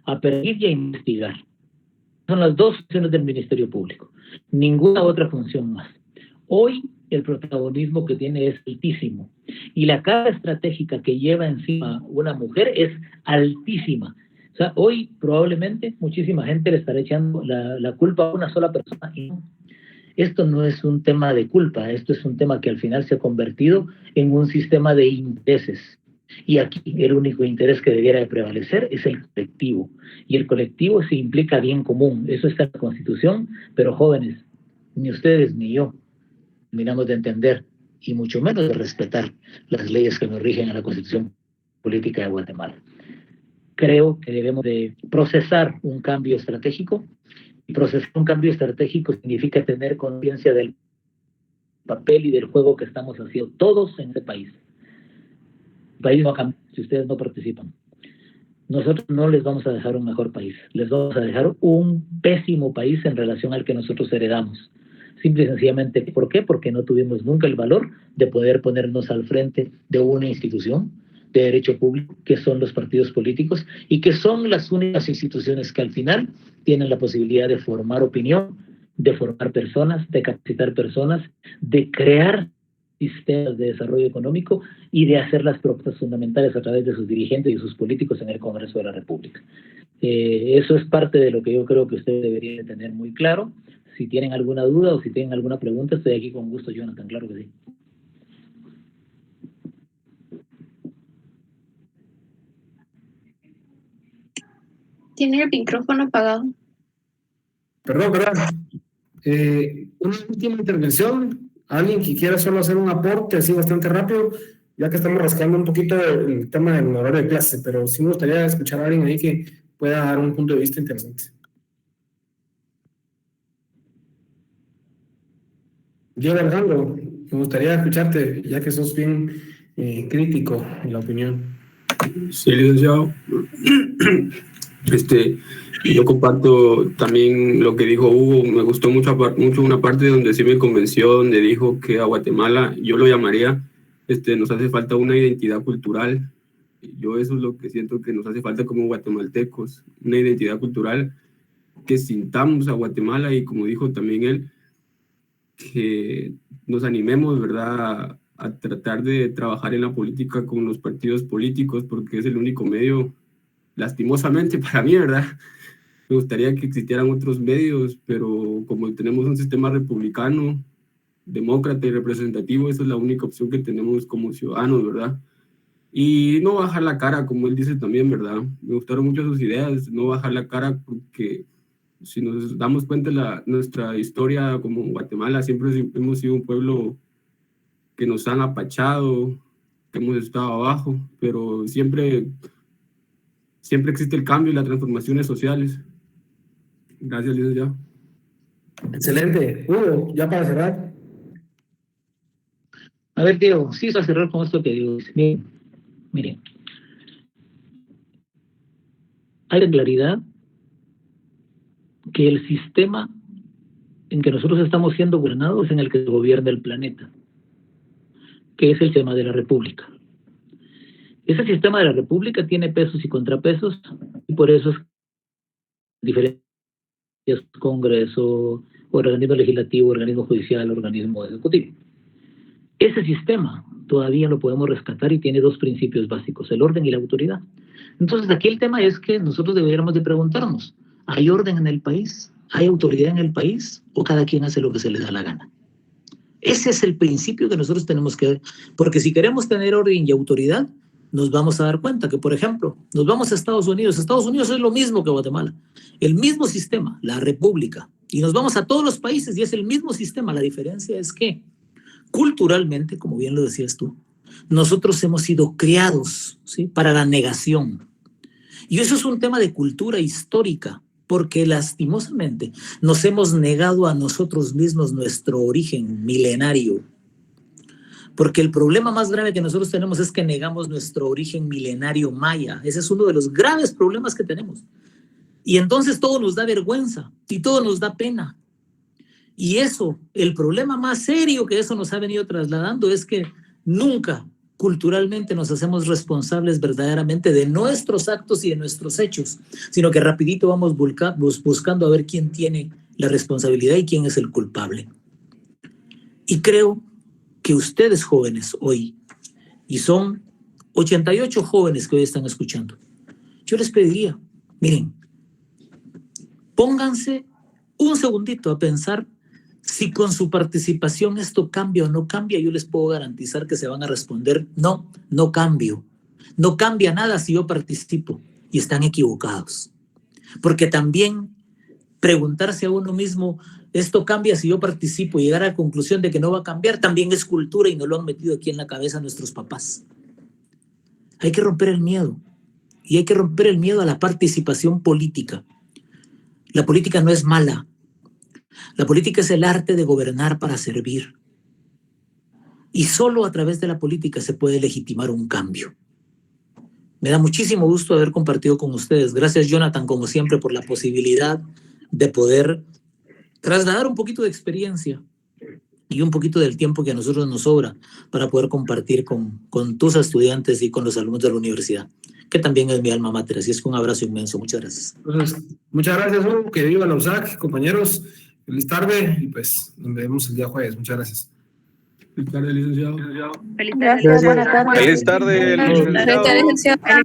a perseguir y a investigar. Son las dos funciones del Ministerio Público, ninguna otra función más. Hoy el protagonismo que tiene es altísimo y la carga estratégica que lleva encima una mujer es altísima. O sea, hoy probablemente muchísima gente le estará echando la culpa a una sola persona y no. Esto no es un tema de culpa, esto es un tema que al final se ha convertido en un sistema de intereses. Y aquí el único interés que debiera de prevalecer es el colectivo. Y el colectivo se implica bien común. Eso está en la Constitución, pero jóvenes, ni ustedes ni yo terminamos de entender y mucho menos de respetar las leyes que nos rigen a la Constitución Política de Guatemala. Creo que debemos de procesar un cambio estratégico. Y procesar un cambio estratégico significa tener conciencia del papel y del juego que estamos haciendo todos en este país. El país no cambia si ustedes no participan. Nosotros no les vamos a dejar un mejor país, les vamos a dejar un pésimo país en relación al que nosotros heredamos. Simple y sencillamente, ¿por qué? Porque no tuvimos nunca el valor de poder ponernos al frente de una institución de derecho público, que son los partidos políticos, y que son las únicas instituciones que al final tienen la posibilidad de formar opinión, de formar personas, de capacitar personas, de crear sistemas de desarrollo económico y de hacer las propuestas fundamentales a través de sus dirigentes y sus políticos en el Congreso de la República. Eso es parte de lo que yo creo que ustedes deberían tener muy claro. Si tienen alguna duda o si tienen alguna pregunta, estoy aquí con gusto, Jonathan, claro que sí. Tiene el micrófono apagado. Perdón. Una última intervención. Alguien que quiera solo hacer un aporte así bastante rápido, ya que estamos rascando un poquito el tema del horario de clase, pero sí me gustaría escuchar a alguien ahí que pueda dar un punto de vista interesante. Yo, Alejandro, me gustaría escucharte, ya que sos bien crítico en la opinión. Sí, licenciado. Yo comparto también lo que dijo Hugo. Me gustó mucho una parte donde sí me convenció, donde dijo que a Guatemala, yo lo llamaría, nos hace falta una identidad cultural. Yo eso es lo que siento que nos hace falta como guatemaltecos, una identidad cultural, que sintamos a Guatemala y, como dijo también él, que nos animemos, ¿verdad?, a tratar de trabajar en la política con los partidos políticos, porque es el único medio, lastimosamente para mí, ¿verdad? Me gustaría que existieran otros medios, pero como tenemos un sistema republicano, demócrata y representativo, esa es la única opción que tenemos como ciudadanos, ¿verdad? Y no bajar la cara, como él dice también, ¿verdad? Me gustaron mucho sus ideas, no bajar la cara, porque si nos damos cuenta nuestra historia como Guatemala, siempre hemos sido un pueblo que nos han apachado, que hemos estado abajo, pero siempre existe el cambio y las transformaciones sociales. Gracias, licenciado. Excelente. Hugo, ya para cerrar. A ver, Diego, sí, para cerrar con esto que digo. Miren, hay la claridad que el sistema en que nosotros estamos siendo gobernados es en el que gobierna el planeta, que es el sistema de la República. Ese sistema de la República tiene pesos y contrapesos, y por eso es diferentes Congreso, organismo legislativo, organismo judicial, organismo ejecutivo. Ese sistema todavía lo podemos rescatar y tiene dos principios básicos, el orden y la autoridad. Entonces, aquí el tema es que nosotros deberíamos de preguntarnos, ¿hay orden en el país? ¿Hay autoridad en el país? ¿O cada quien hace lo que se le da la gana? Ese es el principio que nosotros tenemos que ver, porque si queremos tener orden y autoridad, nos vamos a dar cuenta que, por ejemplo, nos vamos a Estados Unidos. Estados Unidos es lo mismo que Guatemala, el mismo sistema, la república, y nos vamos a todos los países y es el mismo sistema. La diferencia es que culturalmente, como bien lo decías tú, Nosotros hemos sido criados, ¿sí?, para la negación. Y eso es un tema de cultura histórica, porque lastimosamente nos hemos negado a nosotros mismos nuestro origen milenario. Porque el problema más grave que nosotros tenemos es que negamos nuestro origen milenario maya. Ese es uno de los graves problemas que tenemos. Y entonces todo nos da vergüenza y todo nos da pena. Y eso, el problema más serio que eso nos ha venido trasladando es que nunca culturalmente nos hacemos responsables verdaderamente de nuestros actos y de nuestros hechos, sino que rapidito vamos buscando a ver quién tiene la responsabilidad y quién es el culpable. Y creo que ustedes jóvenes hoy, y son 88 jóvenes que hoy están escuchando, yo les pediría, miren, pónganse un segundito a pensar si con su participación esto cambia o no cambia. Yo les puedo garantizar que se van a responder, no, no cambio. No cambia nada si yo participo. Y están equivocados. Porque también preguntarse a uno mismo, esto cambia si yo participo, y llegar a la conclusión de que no va a cambiar, también es cultura y nos lo han metido aquí en la cabeza nuestros papás. Hay que romper el miedo. Y hay que romper el miedo a la participación política. La política no es mala. La política es el arte de gobernar para servir. Y solo a través de la política se puede legitimar un cambio. Me da muchísimo gusto haber compartido con ustedes. Gracias, Jonathan, como siempre, por la posibilidad de poder trasladar un poquito de experiencia y un poquito del tiempo que a nosotros nos sobra para poder compartir con tus estudiantes y con los alumnos de la universidad, que también es mi alma mater. Así es que un abrazo inmenso. Muchas gracias. Entonces, muchas gracias, Hugo. Que viva la USAC, compañeros. Feliz tarde y pues nos vemos el día jueves. Muchas gracias. Feliz tarde, licenciado. Feliz tarde. Buenas tardes. Feliz tarde, licenciado. Feliz tarde, licenciado.